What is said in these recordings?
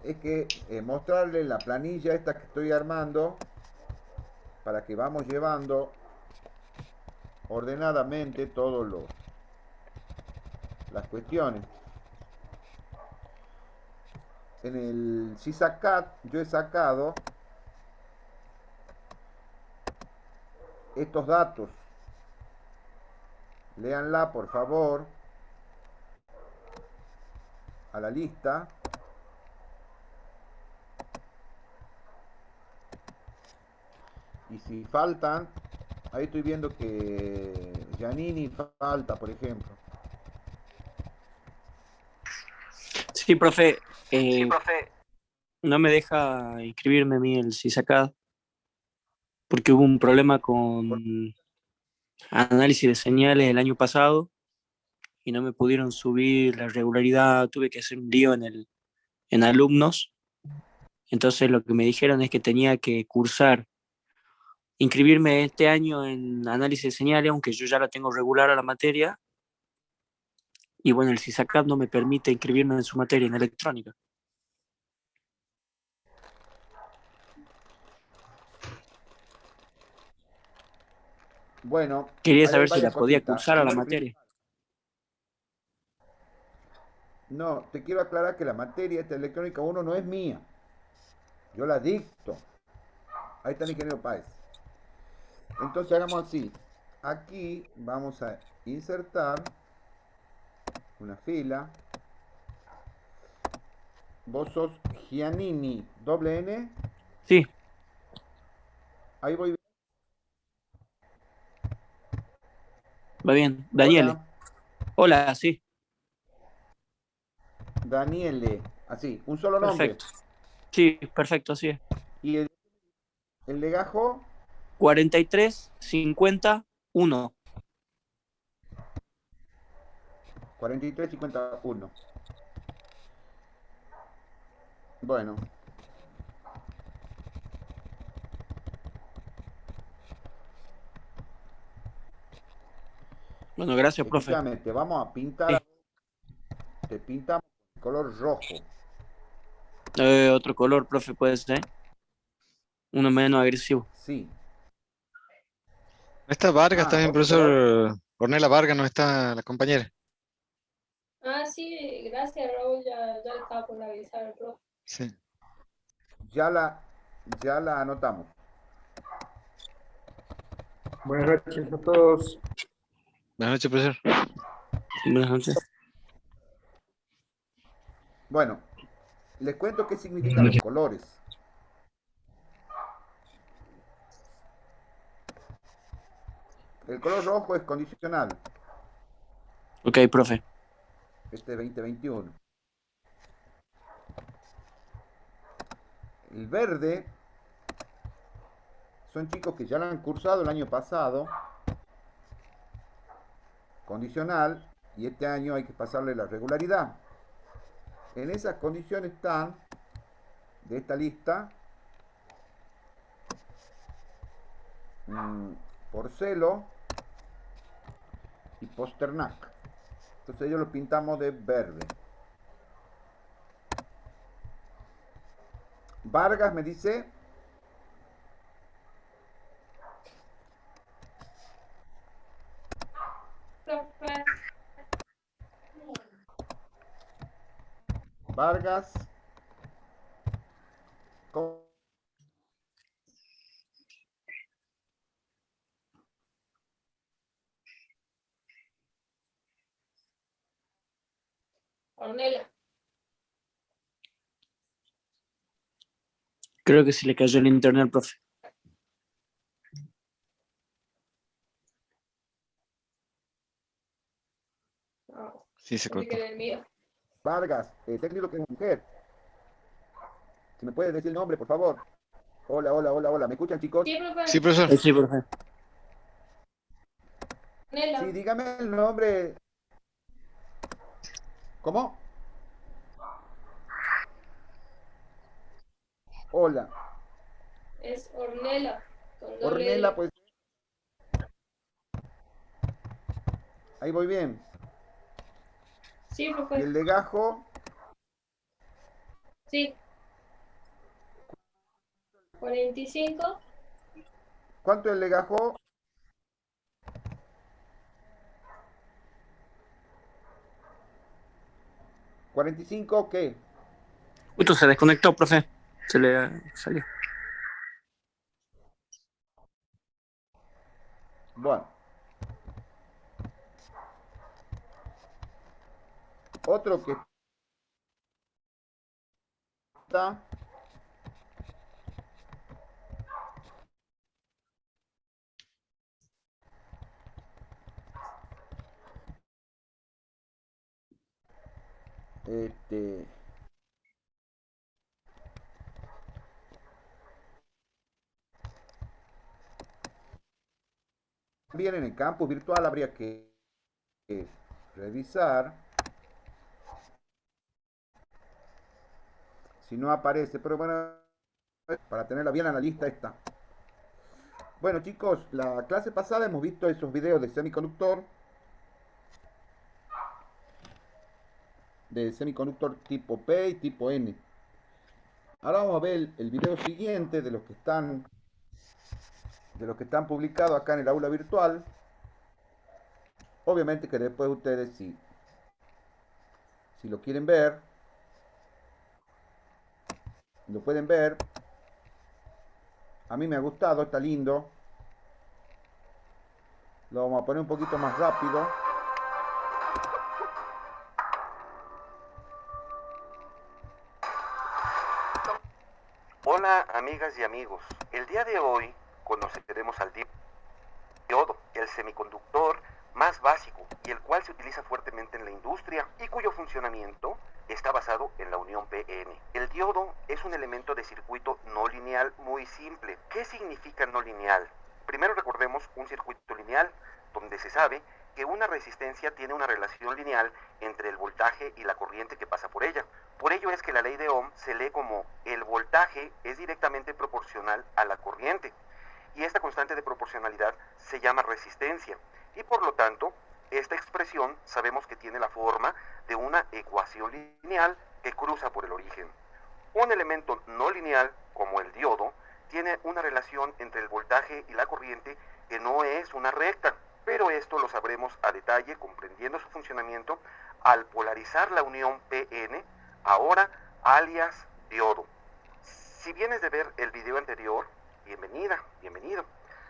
es que mostrarle la planilla esta que estoy armando para que vamos llevando ordenadamente todas las cuestiones. En el SysACAD yo he sacado estos datos. Léanla por favor a la lista. Y si faltan, ahí estoy viendo que Giannini falta, por ejemplo. Sí, profe, no me deja inscribirme a mí el CISACAD porque hubo un problema con análisis de señales el año pasado y no me pudieron subir la regularidad, tuve que hacer un lío en alumnos. Entonces lo que me dijeron es que tenía que cursar, inscribirme este año en análisis de señales, aunque yo ya la tengo regular a la materia, y bueno, el CISACAD no me permite inscribirme en su materia en electrónica. Bueno, Quería ahí hay saber si la varias podía cositas. cursar a la materia. No, te quiero aclarar que la materia esta electrónica 1 no es mía. Yo la dicto. Ahí está el ingeniero Páez. Entonces hagamos así. Aquí vamos a insertar una fila. Vos sos Giannini, doble N. Sí, Ahí voy. va bien. Daniele. Hola, Hola, sí, Daniele. Así, un solo nombre. perfecto. Sí, perfecto, así es. Y el legajo, 43, 50, 1. 4351. Bueno, Bueno, gracias, profe. escúchame, te vamos a pintar, Sí. te pintamos de color rojo. Otro color, profe, puede ser. Uno menos agresivo. Sí. No está Vargas, está Ah, bien, otro color. profesor Ornella Vargas, no está la compañera. Ah, sí, gracias Raúl, ya le estaba por avisar al profe. Sí. Ya la, ya la anotamos. Buenas noches a todos. Buenas noches, profesor. Buenas noches. Bueno, les cuento qué significan los colores. El color rojo es condicional. Ok, profe. Este es 2021. El verde son chicos que ya lo han cursado el año pasado, condicional, y este año hay que pasarle la regularidad. En esas condiciones están, de esta lista, Porcelo y Posternak. Entonces ellos lo pintamos de verde. Vargas me dice Profe, Vargas. Ornella. Creo que se le cayó el internet al profe. No, Sí, se pensé que cortó. era el mío. Vargas, técnico que es mujer. Si me puedes decir el nombre, por favor. Hola, hola, hola, hola. ¿Me escuchan, chicos? Sí, Sí, profe, profesor. Sí, profe. Sí, Ornella, dígame el nombre. ¿Cómo? Hola. es Ornella, con doble Ornella, L. pues. Ahí voy bien. Sí, Y profe, el legajo, sí, 45. ¿Cuánto es el legajo? ¿45 qué? Justo se desconectó, profe. Se le salió. Bueno. Otro que está... Este... Bien, en el campus virtual habría que revisar si no aparece, pero bueno, para tenerla bien en la lista está. Bueno chicos, la clase pasada hemos visto esos videos de semiconductor tipo P y tipo N. Ahora vamos a ver el video siguiente de los que están publicados acá en el aula virtual. Obviamente que después ustedes si lo quieren ver, lo pueden ver. A mí me ha gustado, está lindo. Lo vamos a poner un poquito más rápido. Hola amigas y amigos, el día de hoy conoceremos al diodo, el semiconductor más básico y el cual se utiliza fuertemente en la industria y cuyo funcionamiento está basado en la unión PN. El diodo es un elemento de circuito no lineal muy simple. ¿Qué significa no lineal? Primero recordemos un circuito lineal donde se sabe que una resistencia tiene una relación lineal entre el voltaje y la corriente que pasa por ella. Por ello es que la ley de Ohm se lee como el voltaje es directamente proporcional a la corriente. Y esta constante de proporcionalidad se llama resistencia. Y por lo tanto, esta expresión sabemos que tiene la forma de una ecuación lineal que cruza por el origen. Un elemento no lineal, como el diodo, tiene una relación entre el voltaje y la corriente que no es una recta, pero esto lo sabremos a detalle comprendiendo su funcionamiento al polarizar la unión PN, ahora alias diodo. Si vienes de ver el video anterior, bienvenida, bienvenido.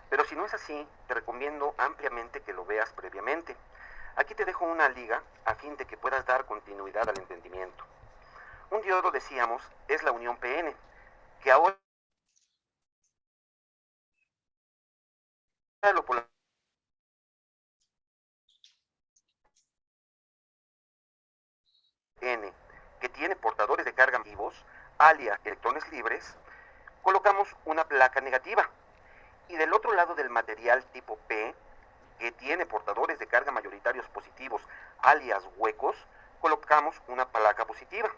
Pero si no es así, te recomiendo ampliamente que lo veas previamente. Aquí te dejo una liga a fin de que puedas dar continuidad al entendimiento. Un diodo, decíamos, es la unión PN, que ahora lo polariza N, que tiene portadores de carga vivos, alias electrones libres, colocamos una placa negativa. Y del otro lado del material tipo P, que tiene portadores de carga mayoritarios positivos, alias huecos, colocamos una placa positiva.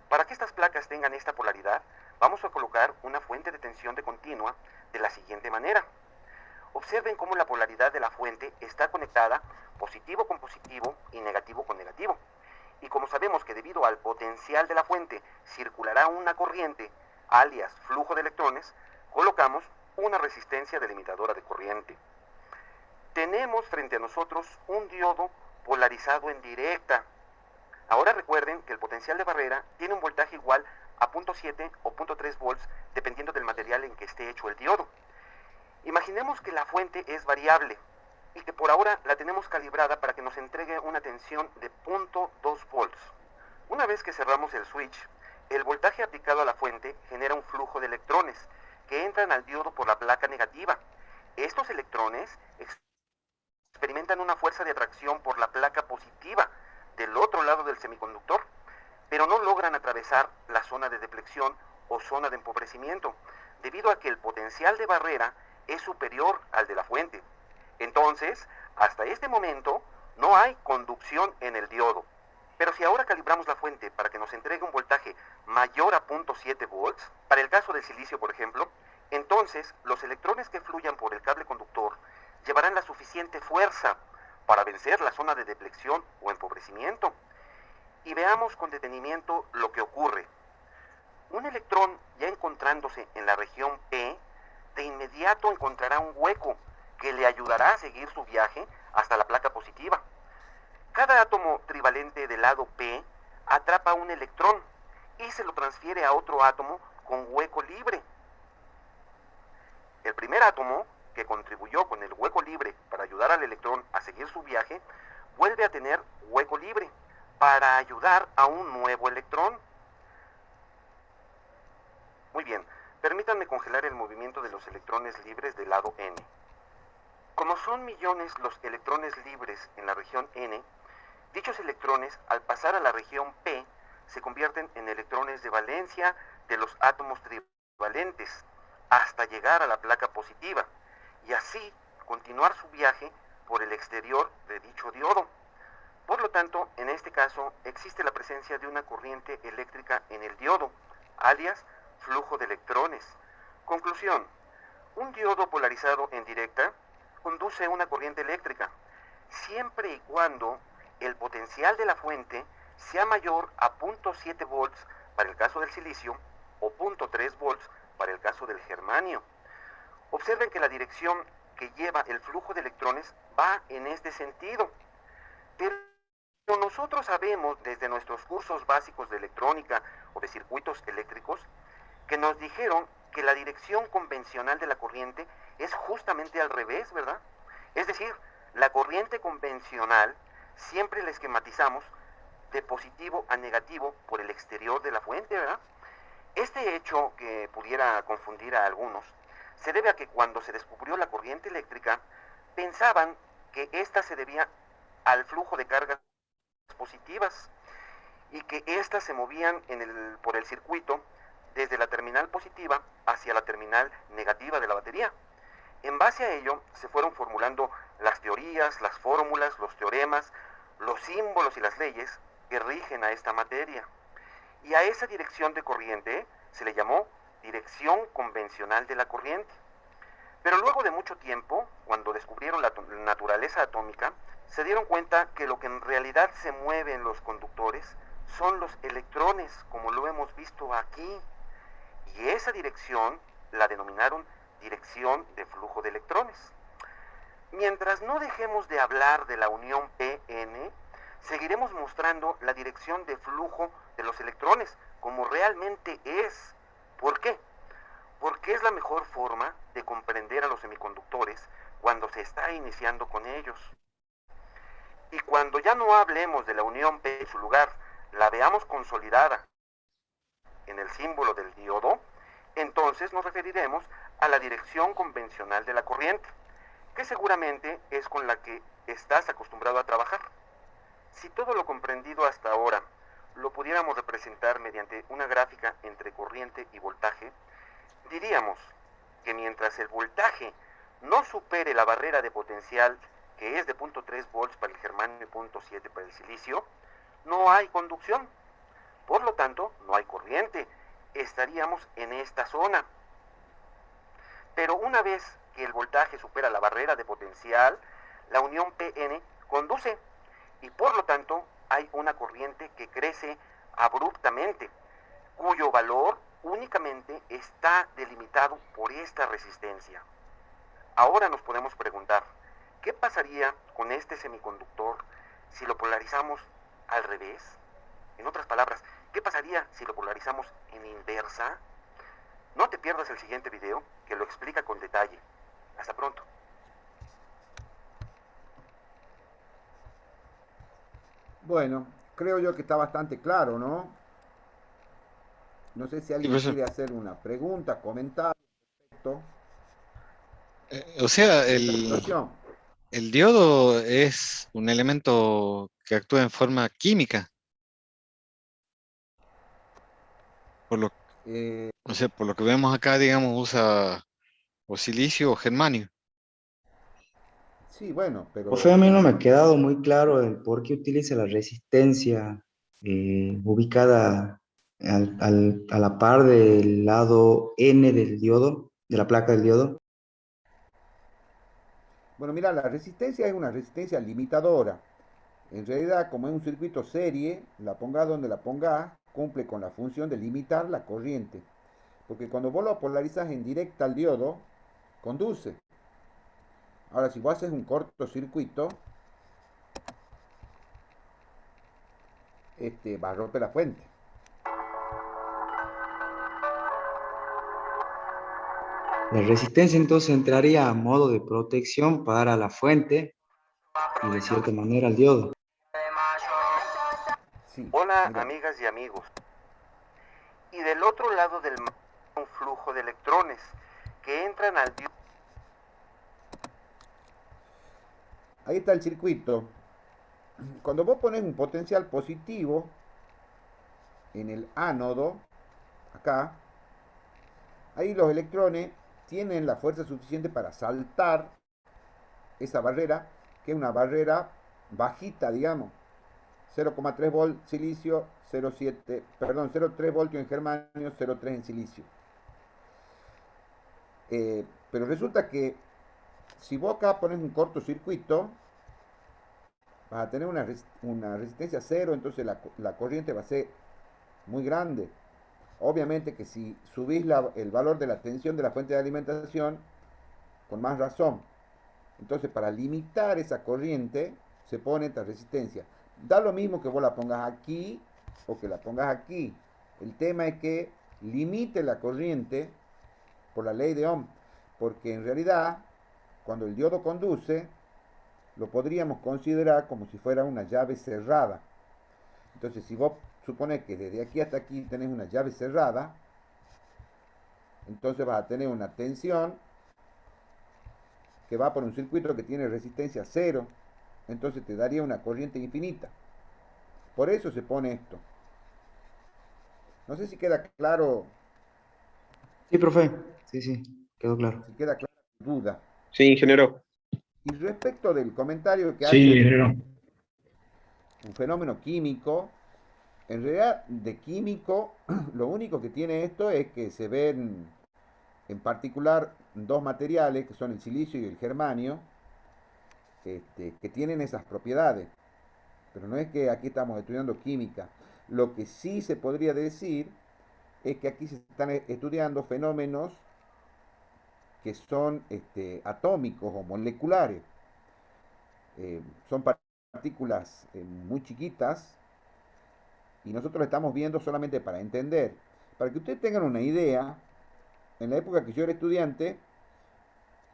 Para que estas placas tengan esta polaridad, vamos a colocar una fuente de tensión de continua de la siguiente manera. Observen cómo la polaridad de la fuente está conectada positivo con positivo y negativo con negativo. Y como sabemos que debido al potencial de la fuente circulará una corriente, alias flujo de electrones, colocamos una resistencia delimitadora de corriente. Tenemos frente a nosotros un diodo polarizado en directa. Ahora recuerden que el potencial de barrera tiene un voltaje igual a 0.7 o 0.3 volts dependiendo del material en que esté hecho el diodo. Imaginemos que la fuente es variable y que por ahora la tenemos calibrada para que nos entregue una tensión de 0.2 volts. Una vez que cerramos el switch, el voltaje aplicado a la fuente genera un flujo de electrones que entran al diodo por la placa negativa. Estos electrones experimentan una fuerza de atracción por la placa positiva del otro lado del semiconductor, pero no logran atravesar la zona de deflexión o zona de empobrecimiento, debido a que el potencial de barrera es superior al de la fuente. Entonces, hasta este momento, no hay conducción en el diodo. Pero si ahora calibramos la fuente para que nos entregue un voltaje mayor a 0.7 volts, para el caso del silicio, por ejemplo, entonces los electrones que fluyan por el cable conductor llevarán la suficiente fuerza para vencer la zona de deflexión o empobrecimiento. Y veamos con detenimiento lo que ocurre. Un electrón ya encontrado posicionándose en la región P, de inmediato encontrará un hueco que le ayudará a seguir su viaje hasta la placa positiva. Cada átomo trivalente del lado P atrapa un electrón y se lo transfiere a otro átomo con hueco libre. El primer átomo, que contribuyó con el hueco libre para ayudar al electrón a seguir su viaje, vuelve a tener hueco libre para ayudar a un nuevo electrón. Muy bien, permítanme congelar el movimiento de los electrones libres del lado N. Como son millones los electrones libres en la región N, dichos electrones, al pasar a la región P, se convierten en electrones de valencia de los átomos trivalentes hasta llegar a la placa positiva y así continuar su viaje por el exterior de dicho diodo. Por lo tanto, en este caso, existe la presencia de una corriente eléctrica en el diodo, alias flujo de electrones. Conclusión: un diodo polarizado en directa conduce una corriente eléctrica, siempre y cuando el potencial de la fuente sea mayor a 0.7 volts para el caso del silicio o 0.3 volts para el caso del germanio. Observen que la dirección que lleva el flujo de electrones va en este sentido. Pero nosotros sabemos desde nuestros cursos básicos de electrónica o de circuitos eléctricos que nos dijeron que la dirección convencional de la corriente es justamente al revés, ¿verdad? Es decir, la corriente convencional siempre la esquematizamos de positivo a negativo por el exterior de la fuente, ¿verdad? Este hecho, que pudiera confundir a algunos, se debe a que cuando se descubrió la corriente eléctrica, pensaban que ésta se debía al flujo de cargas positivas y que éstas se movían por el circuito desde la terminal positiva hacia la terminal negativa de la batería. En base a ello, se fueron formulando las teorías, las fórmulas, los teoremas, los símbolos y las leyes que rigen a esta materia. Y a esa dirección de corriente se le llamó dirección convencional de la corriente. Pero luego de mucho tiempo, cuando descubrieron la naturaleza atómica, se dieron cuenta que lo que en realidad se mueve en los conductores son los electrones, como lo hemos visto aquí. Y esa dirección la denominaron dirección de flujo de electrones. Mientras no dejemos de hablar de la unión P-N, seguiremos mostrando la dirección de flujo de los electrones como realmente es. ¿Por qué? Porque es la mejor forma de comprender a los semiconductores cuando se está iniciando con ellos. Y cuando ya no hablemos de la unión P en su lugar, la veamos consolidada en el símbolo del diodo, entonces nos referiremos a la dirección convencional de la corriente, que seguramente es con la que estás acostumbrado a trabajar. Si todo lo comprendido hasta ahora lo pudiéramos representar mediante una gráfica entre corriente y voltaje, diríamos que mientras el voltaje no supere la barrera de potencial, que es de 0.3 volts para el germanio y 0.7 para el silicio, no hay conducción. Por lo tanto, no hay corriente. Estaríamos en esta zona. Pero una vez que el voltaje supera la barrera de potencial, la unión Pn conduce y por lo tanto hay una corriente que crece abruptamente, cuyo valor únicamente está delimitado por esta resistencia. Ahora nos podemos preguntar, ¿qué pasaría con este semiconductor si lo polarizamos al revés? En otras palabras, ¿qué pasaría si lo polarizamos en inversa? No te pierdas el siguiente video que lo explica con detalle. Hasta pronto. Bueno, creo yo que está bastante claro, ¿no? No sé si alguien profesor. quiere hacer una pregunta, comentario respecto O sea, a esta situación. el diodo es un elemento que actúa en forma química, por lo, Eh, o sea, por lo que vemos acá, digamos, usa o silicio o germanio. sí, bueno, O sea, a mí no me ha pero quedado muy claro el por qué utiliza la resistencia ubicada a la par del lado N del diodo, de la placa del diodo. bueno, mira, la resistencia es una resistencia limitadora. En realidad, como es un circuito serie, la ponga donde la ponga, cumple con la función de limitar la corriente. Porque cuando vos lo polarizas en directa al diodo, conduce. Ahora, si vos haces un cortocircuito, va a romper la fuente. La resistencia entonces entraría a modo de protección para la fuente y de cierta manera al diodo. Sí, Hola, mira. amigas y amigos. Y del otro lado del mar, un flujo de electrones que entran al diodo. Ahí está el circuito. Cuando vos pones un potencial positivo en el ánodo, acá, ahí los electrones tienen la fuerza suficiente para saltar esa barrera, que es una barrera bajita, digamos. 0,3 volt silicio, 0,7, perdón, 0,3 voltios en germanio, 0,3 en silicio. Pero resulta que si vos acá pones un cortocircuito, vas a tener una resistencia cero, entonces la corriente va a ser muy grande. Obviamente que si subís el valor de la tensión de la fuente de alimentación, con más razón. Entonces, para limitar esa corriente, se pone esta resistencia. Da lo mismo que vos la pongas aquí o que la pongas aquí. El tema es que limite la corriente por la ley de Ohm. Porque en realidad, cuando el diodo conduce, lo podríamos considerar como si fuera una llave cerrada. Entonces, si vos supones que desde aquí hasta aquí tenés una llave cerrada, entonces vas a tener una tensión que va por un circuito que tiene resistencia cero, entonces te daría una corriente infinita. Por eso se pone esto. No sé si queda claro, Sí, profe. Sí, sí, quedó claro. si queda clara tu duda. Sí, ingeniero. Y respecto del comentario que Sí, hace ingeniero. un fenómeno químico, en realidad de químico, lo único que tiene esto es que se ven en particular dos materiales, que son el silicio y el germanio, que tienen esas propiedades. Pero no es que aquí estamos estudiando química. Lo que sí se podría decir es que aquí se están estudiando fenómenos que son atómicos o moleculares. Son partículas muy chiquitas y nosotros lo estamos viendo solamente para entender. Para que ustedes tengan una idea, en la época que yo era estudiante,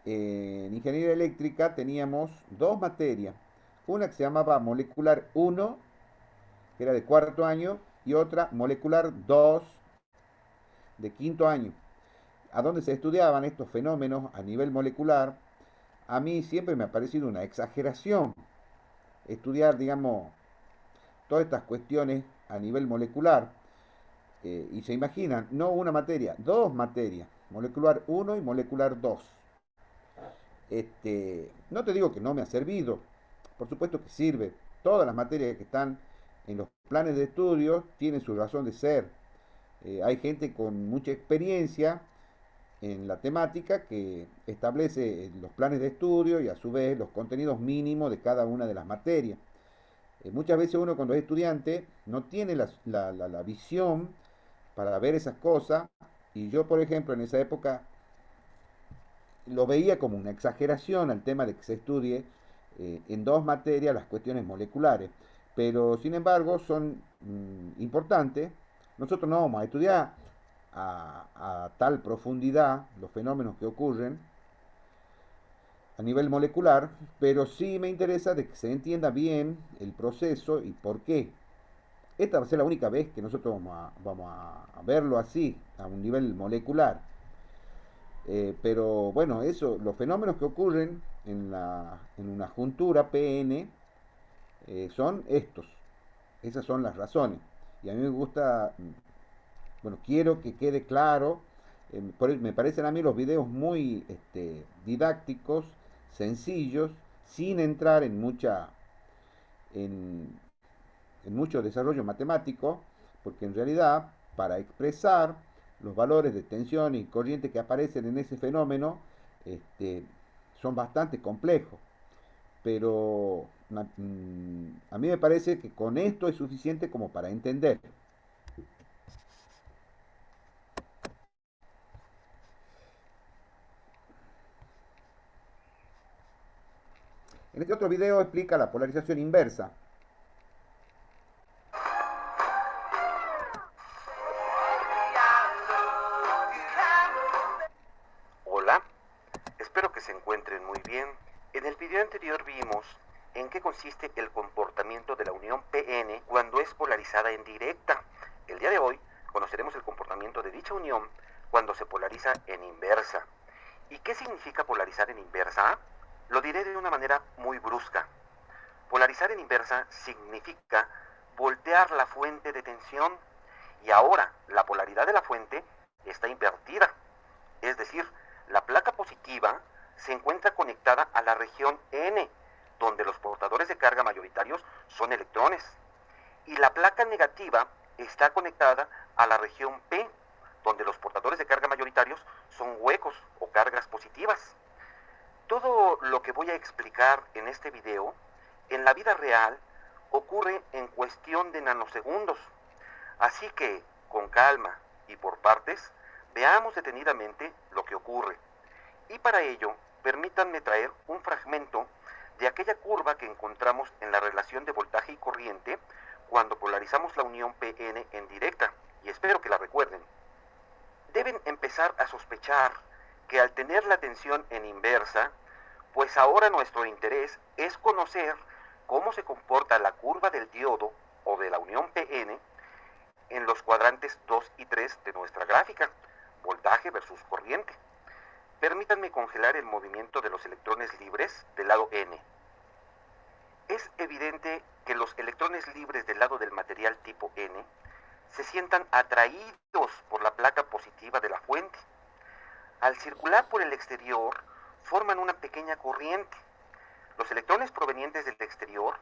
en ingeniería eléctrica teníamos dos materias. Una que se llamaba molecular 1, que era de cuarto año, y otra molecular 2, de quinto año. A donde se estudiaban estos fenómenos a nivel molecular, a mí siempre me ha parecido una exageración estudiar, digamos, todas estas cuestiones a nivel molecular. Y se imaginan, no una materia, dos materias, molecular 1 y molecular 2. No te digo que no me ha servido, por supuesto que sirve. Todas las materias que están en los planes de estudio tienen su razón de ser. Hay gente con mucha experiencia en la temática que establece los planes de estudio y a su vez los contenidos mínimos de cada una de las materias. Muchas veces uno cuando es estudiante no tiene la visión para ver esas cosas y yo por ejemplo en esa época lo veía como una exageración al tema de que se estudie en dos materias las cuestiones moleculares, pero sin embargo son importantes. Nosotros no vamos a estudiar a tal profundidad los fenómenos que ocurren a nivel molecular, pero sí me interesa de que se entienda bien el proceso y por qué. Esta va a ser la única vez que nosotros vamos a verlo así, a un nivel molecular. Pero bueno, eso, los fenómenos que ocurren en una juntura PN son estos. Esas son las razones. Y a mí me gusta, bueno, quiero que quede claro. Me parecen a mí los videos muy didácticos, sencillos, sin entrar en, en mucho desarrollo matemático, porque en realidad para expresar los valores de tensión y corriente que aparecen en ese fenómeno son bastante complejos. Pero a mí me parece que con esto es suficiente como para entender. En este otro video explica la polarización inversa. Hola, espero que se encuentren muy bien. En el video anterior vimos en qué consiste el comportamiento de la unión PN cuando es polarizada en directa. El día de hoy conoceremos el comportamiento de dicha unión cuando se polariza en inversa. ¿Y qué significa polarizar en inversa? Lo diré de una manera muy brusca. Polarizar en inversa significa voltear la fuente de tensión y ahora la polaridad de la fuente está invertida. Es decir, la placa positiva se encuentra conectada a la región N, donde los portadores de carga mayoritarios son electrones. Y la placa negativa está conectada a la región P, donde los portadores de carga mayoritarios son huecos o cargas positivas. Todo lo que voy a explicar en este video, en la vida real, ocurre en cuestión de nanosegundos. Así que, con calma y por partes, veamos detenidamente lo que ocurre. Y para ello, permítanme traer un fragmento de aquella curva que encontramos en la relación de voltaje y corriente cuando polarizamos la unión PN en directa, y espero que la recuerden. Deben empezar a sospechar que al tener la tensión en inversa, pues ahora nuestro interés es conocer cómo se comporta la curva del diodo o de la unión PN en los cuadrantes 2 y 3 de nuestra gráfica, voltaje versus corriente. Permítanme congelar el movimiento de los electrones libres del lado N. Es evidente que los electrones libres del lado del material tipo N se sientan atraídos por la placa positiva de la fuente. Al circular por el exterior, forman una pequeña corriente. Los electrones provenientes del exterior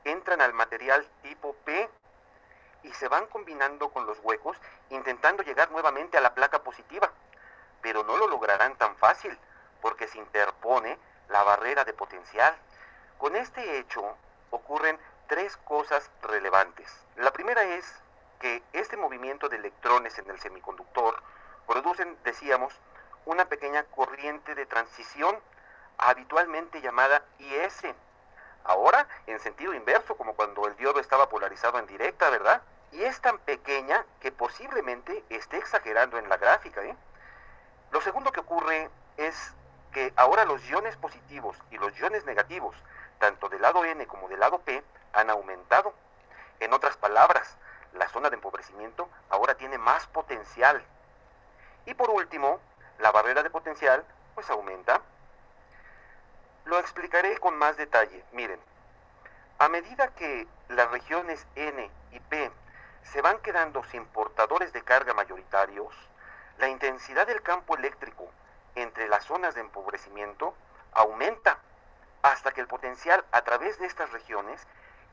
entran al material tipo P y se van combinando con los huecos intentando llegar nuevamente a la placa positiva, pero no lo lograrán tan fácil porque se interpone la barrera de potencial. Con este hecho ocurren tres cosas relevantes. La primera es que este movimiento de electrones en el semiconductor producen, decíamos, una pequeña corriente de transición habitualmente llamada IS. Ahora en sentido inverso, como cuando el diodo estaba polarizado en directa, ¿verdad? Y es tan pequeña que posiblemente esté exagerando en la gráfica, ¿eh? Lo segundo que ocurre es que ahora los iones positivos y los iones negativos, tanto del lado N como del lado P, han aumentado. En otras palabras, la zona de empobrecimiento ahora tiene más potencial. Y por último, la barrera de potencial pues aumenta. Lo explicaré con más detalle. Miren, a medida que las regiones N y P se van quedando sin portadores de carga mayoritarios, la intensidad del campo eléctrico entre las zonas de empobrecimiento aumenta hasta que el potencial a través de estas regiones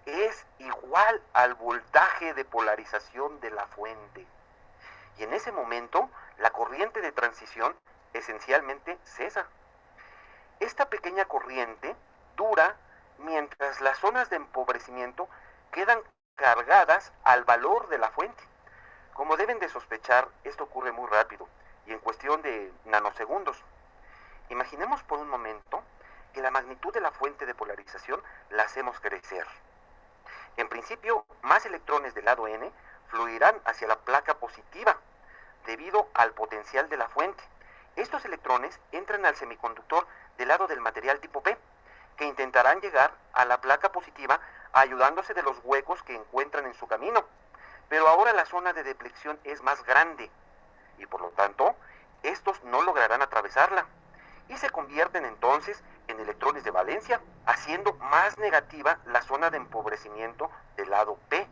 es igual al voltaje de polarización de la fuente. Y en ese momento, la corriente de transición esencialmente cesa. Esta pequeña corriente dura mientras las zonas de empobrecimiento quedan cargadas al valor de la fuente. Como deben de sospechar, esto ocurre muy rápido y en cuestión de nanosegundos. Imaginemos por un momento que la magnitud de la fuente de polarización la hacemos crecer. En principio, más electrones del lado N fluirán hacia la placa positiva debido al potencial de la fuente. Estos electrones entran al semiconductor del lado del material tipo P, que intentarán llegar a la placa positiva ayudándose de los huecos que encuentran en su camino. Pero ahora la zona de depleción es más grande y por lo tanto, estos no lograrán atravesarla y se convierten entonces en electrones de valencia, haciendo más negativa la zona de empobrecimiento del lado P.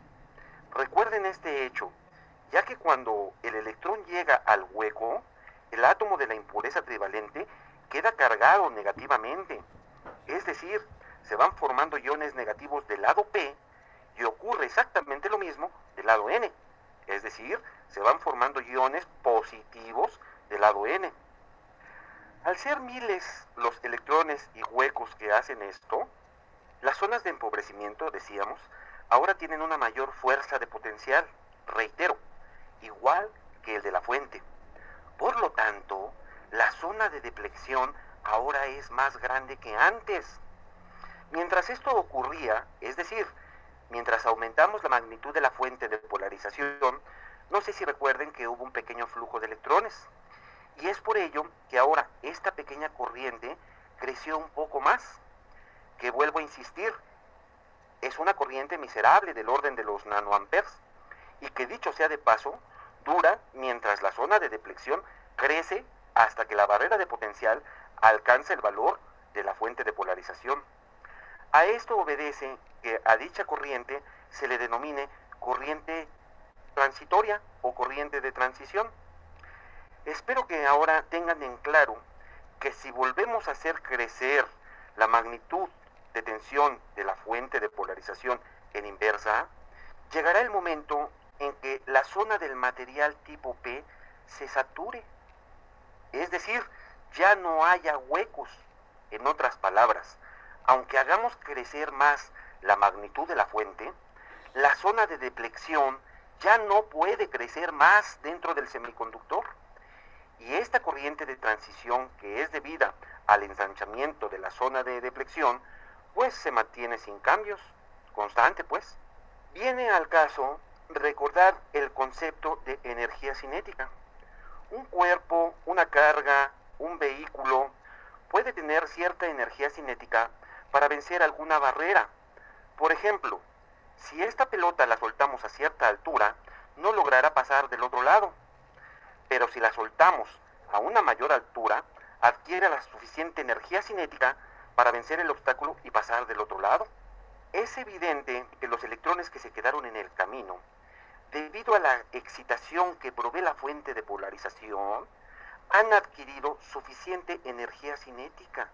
Recuerden este hecho, ya que cuando el electrón llega al hueco, el átomo de la impureza trivalente queda cargado negativamente. Es decir, se van formando iones negativos del lado P y ocurre exactamente lo mismo del lado N. Es decir, se van formando iones positivos del lado N. Al ser miles los electrones y huecos que hacen esto, las zonas de empobrecimiento, decíamos, ahora tienen una mayor fuerza de potencial, reitero, igual que el de la fuente. Por lo tanto, la zona de depleción ahora es más grande que antes. Mientras esto ocurría, es decir, mientras aumentamos la magnitud de la fuente de polarización, no sé si recuerden que hubo un pequeño flujo de electrones. Y es por ello que ahora esta pequeña corriente creció un poco más, que vuelvo a insistir, es una corriente miserable del orden de los nanoamperes, y que dicho sea de paso, dura mientras la zona de deflexión crece hasta que la barrera de potencial alcanza el valor de la fuente de polarización. A esto obedece que a dicha corriente se le denomine corriente transitoria o corriente de transición. Espero que ahora tengan en claro que si volvemos a hacer crecer la magnitud de tensión de la fuente de polarización en inversa, llegará el momento en que la zona del material tipo P se sature. Es decir, ya no haya huecos. En otras palabras, aunque hagamos crecer más la magnitud de la fuente, la zona de deflexión ya no puede crecer más dentro del semiconductor. Y esta corriente de transición, que es debida al ensanchamiento de la zona de deflexión, pues se mantiene sin cambios, constante pues. Viene al caso recordar el concepto de energía cinética. Un cuerpo, una carga, un vehículo puede tener cierta energía cinética para vencer alguna barrera. Por ejemplo, si esta pelota la soltamos a cierta altura, no logrará pasar del otro lado. Pero si la soltamos a una mayor altura, adquiere la suficiente energía cinética para vencer el obstáculo y pasar del otro lado. Es evidente que los electrones que se quedaron en el camino, debido a la excitación que provee la fuente de polarización, han adquirido suficiente energía cinética,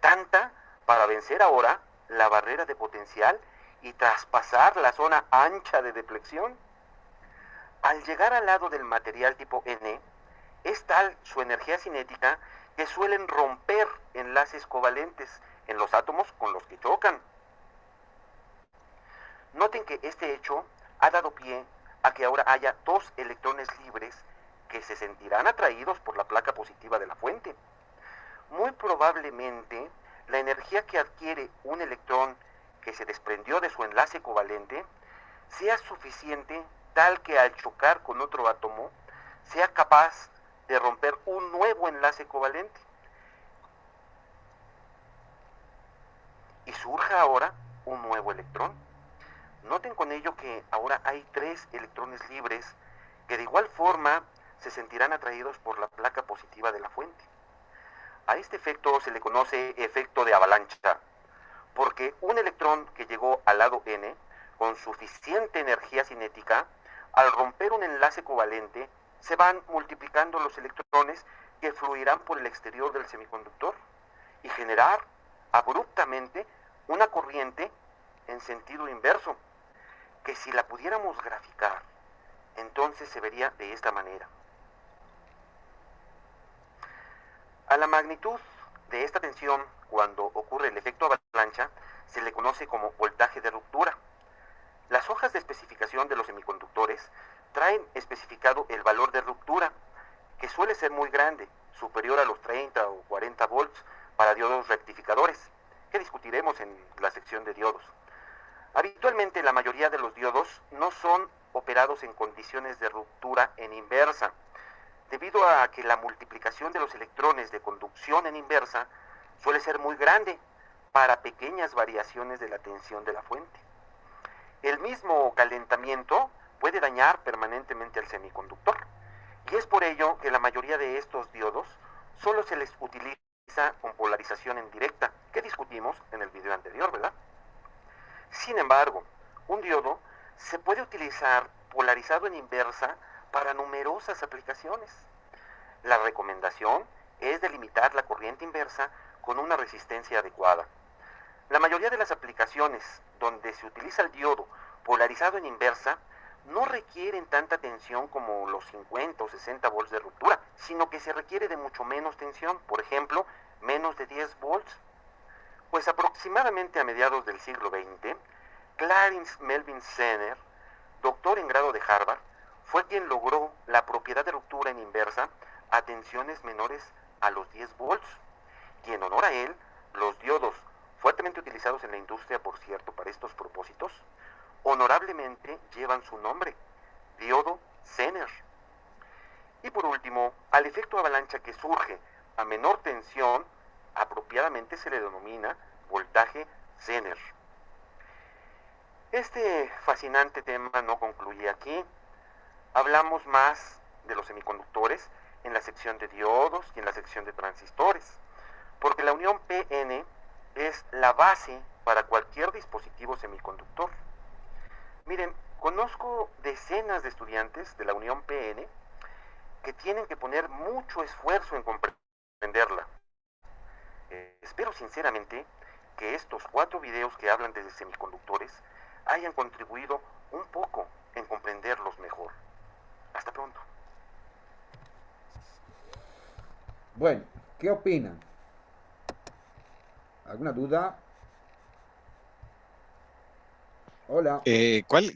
tanta para vencer ahora la barrera de potencial y traspasar la zona ancha de deflexión. Al llegar al lado del material tipo N, es tal su energía cinética que suelen romper enlaces covalentes en los átomos con los que chocan. Noten que este hecho ha dado pie a que ahora haya dos electrones libres que se sentirán atraídos por la placa positiva de la fuente. Muy probablemente, la energía que adquiere un electrón que se desprendió de su enlace covalente sea suficiente tal que al chocar con otro átomo sea capaz de romper un nuevo enlace covalente. Y surja ahora un nuevo electrón. Noten con ello que ahora hay tres electrones libres que de igual forma se sentirán atraídos por la placa positiva de la fuente. A este efecto se le conoce efecto de avalancha, porque un electrón que llegó al lado N con suficiente energía cinética, al romper un enlace covalente, se van multiplicando los electrones que fluirán por el exterior del semiconductor y generar abruptamente una corriente en sentido inverso, que si la pudiéramos graficar, entonces se vería de esta manera. A la magnitud de esta tensión, cuando ocurre el efecto avalancha, se le conoce como voltaje de ruptura. Las hojas de especificación de los semiconductores traen especificado el valor de ruptura, que suele ser muy grande, superior a los 30 o 40 volts para diodos rectificadores, que discutiremos en la sección de diodos. Habitualmente la mayoría de los diodos no son operados en condiciones de ruptura en inversa, debido a que la multiplicación de los electrones de conducción en inversa suele ser muy grande para pequeñas variaciones de la tensión de la fuente. El mismo calentamiento puede dañar permanentemente al semiconductor, y es por ello que la mayoría de estos diodos solo se les utiliza con polarización en directa, que discutimos en el video anterior, ¿verdad? Sin embargo, un diodo se puede utilizar polarizado en inversa para numerosas aplicaciones. La recomendación es delimitar la corriente inversa con una resistencia adecuada. La mayoría de las aplicaciones donde se utiliza el diodo polarizado en inversa no requieren tanta tensión como los 50 o 60 volts de ruptura, sino que se requiere de mucho menos tensión, por ejemplo, menos de 10 volts. Pues aproximadamente a mediados del siglo XX, Clarence Melvin Zener, doctor en grado de Harvard, fue quien logró la propiedad de ruptura en inversa a tensiones menores a los 10 volts. Y en honor a él, los diodos fuertemente utilizados en la industria, por cierto, para estos propósitos, honorablemente llevan su nombre, diodo Zener. Y por último, al efecto avalancha que surge a menor tensión, apropiadamente se le denomina voltaje Zener. Este fascinante tema no concluye aquí. Hablamos más de los semiconductores en la sección de diodos y en la sección de transistores, porque la unión PN es la base para cualquier dispositivo semiconductor. Miren, conozco decenas de estudiantes de la unión PN que tienen que poner mucho esfuerzo en comprenderla. Espero sinceramente que estos 4 videos que hablan de semiconductores hayan contribuido un poco en comprenderlos mejor. Hasta pronto. Bueno, ¿qué opinan? ¿Alguna duda? Hola.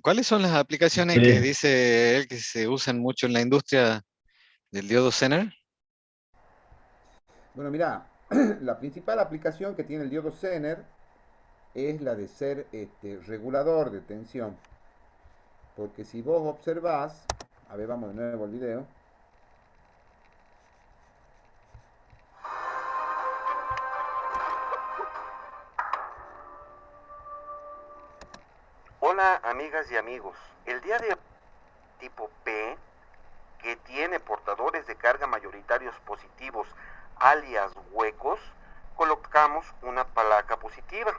¿Cuáles son las aplicaciones que dice él que se usan mucho en la industria del diodo Zener? Bueno, mira, la principal aplicación que tiene el diodo Zener es la de ser regulador de tensión. Porque si vos observás, a ver, vamos de nuevo al video. Hola amigas y amigos, el día de hoy tipo P, que tiene portadores de carga mayoritarios positivos, alias huecos, colocamos una placa positiva.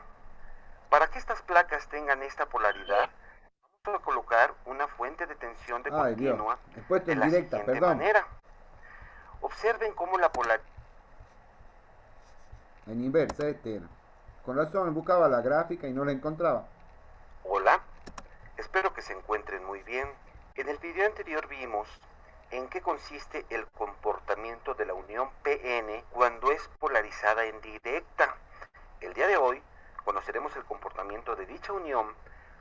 Para que estas placas tengan esta polaridad, vamos a colocar una fuente de tensión de Ay, Dios. continua He puesto de en la directa, siguiente perdón. manera. Observen cómo la polaridad... En inversa, era. Con razón, buscaba la gráfica y no la encontraba. Hola, espero que se encuentren muy bien. En el video anterior vimos en qué consiste el comportamiento de la unión PN cuando es polarizada en directa. El día de hoy conoceremos el comportamiento de dicha unión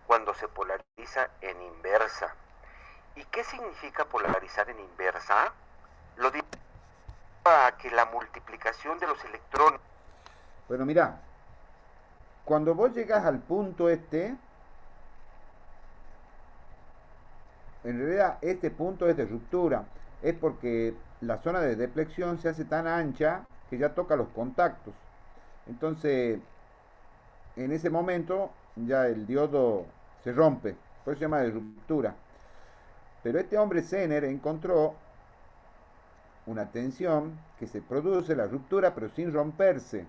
cuando se polariza en inversa. ¿Y qué significa polarizar en inversa? Lo digo a que la multiplicación de los electrones... Bueno, mira, cuando vos llegas al punto en realidad este punto es de ruptura. Es porque la zona de deflexión se hace tan ancha que ya toca los contactos. Entonces, en ese momento ya el diodo se rompe. Por eso se llama de ruptura. Pero este hombre Zener encontró una tensión que se produce la ruptura pero sin romperse.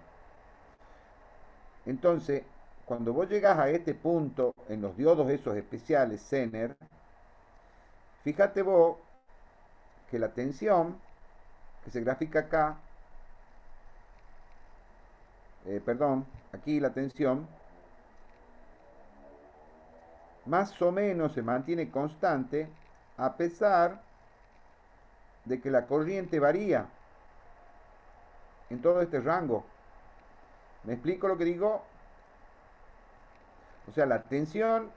Entonces, cuando vos llegás a este punto en los diodos esos especiales Zener, fíjate vos que la tensión que se grafica acá, perdón, aquí la tensión más o menos se mantiene constante a pesar de que la corriente varía en todo este rango. ¿Me explico lo que digo? O sea, la tensión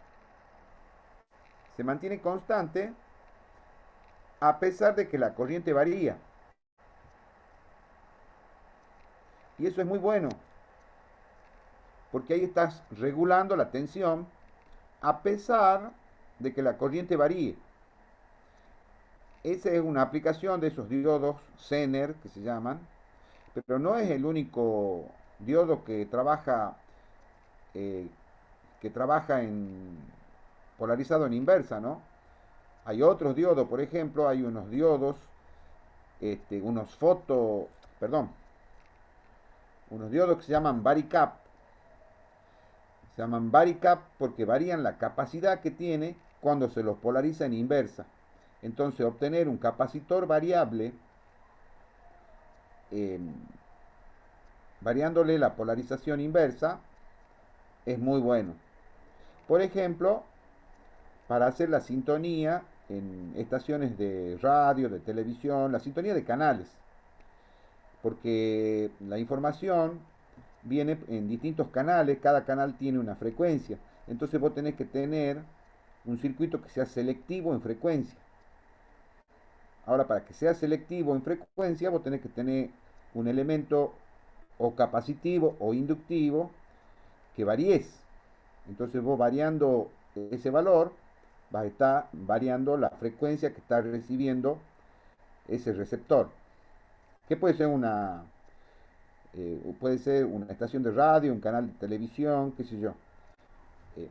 se mantiene constante a pesar de que la corriente varía. Y eso es muy bueno, porque ahí estás regulando la tensión a pesar de que la corriente varíe. Esa es una aplicación de esos diodos Zener que se llaman, pero no es el único diodo eh, que trabaja en polarizado en inversa, ¿no? Hay otros diodos, por ejemplo, hay unos diodos, unos diodos que se llaman varicap. Se llaman varicap porque varían la capacidad que tiene cuando se los polariza en inversa. Entonces, obtener un capacitor variable, eh, variándole la polarización inversa, es muy bueno. Por ejemplo, para hacer la sintonía en estaciones de radio, de televisión, la sintonía de canales, porque la información viene en distintos canales, cada canal tiene una frecuencia, entonces vos tenés que tener un circuito que sea selectivo en frecuencia. Ahora, para que sea selectivo en frecuencia, vos tenés que tener un elemento o capacitivo o inductivo que varíes. Entonces vos variando ese valor, vas a estar variando la frecuencia que está recibiendo ese receptor. Que puede ser una estación de radio, un canal de televisión, qué sé yo. Eh,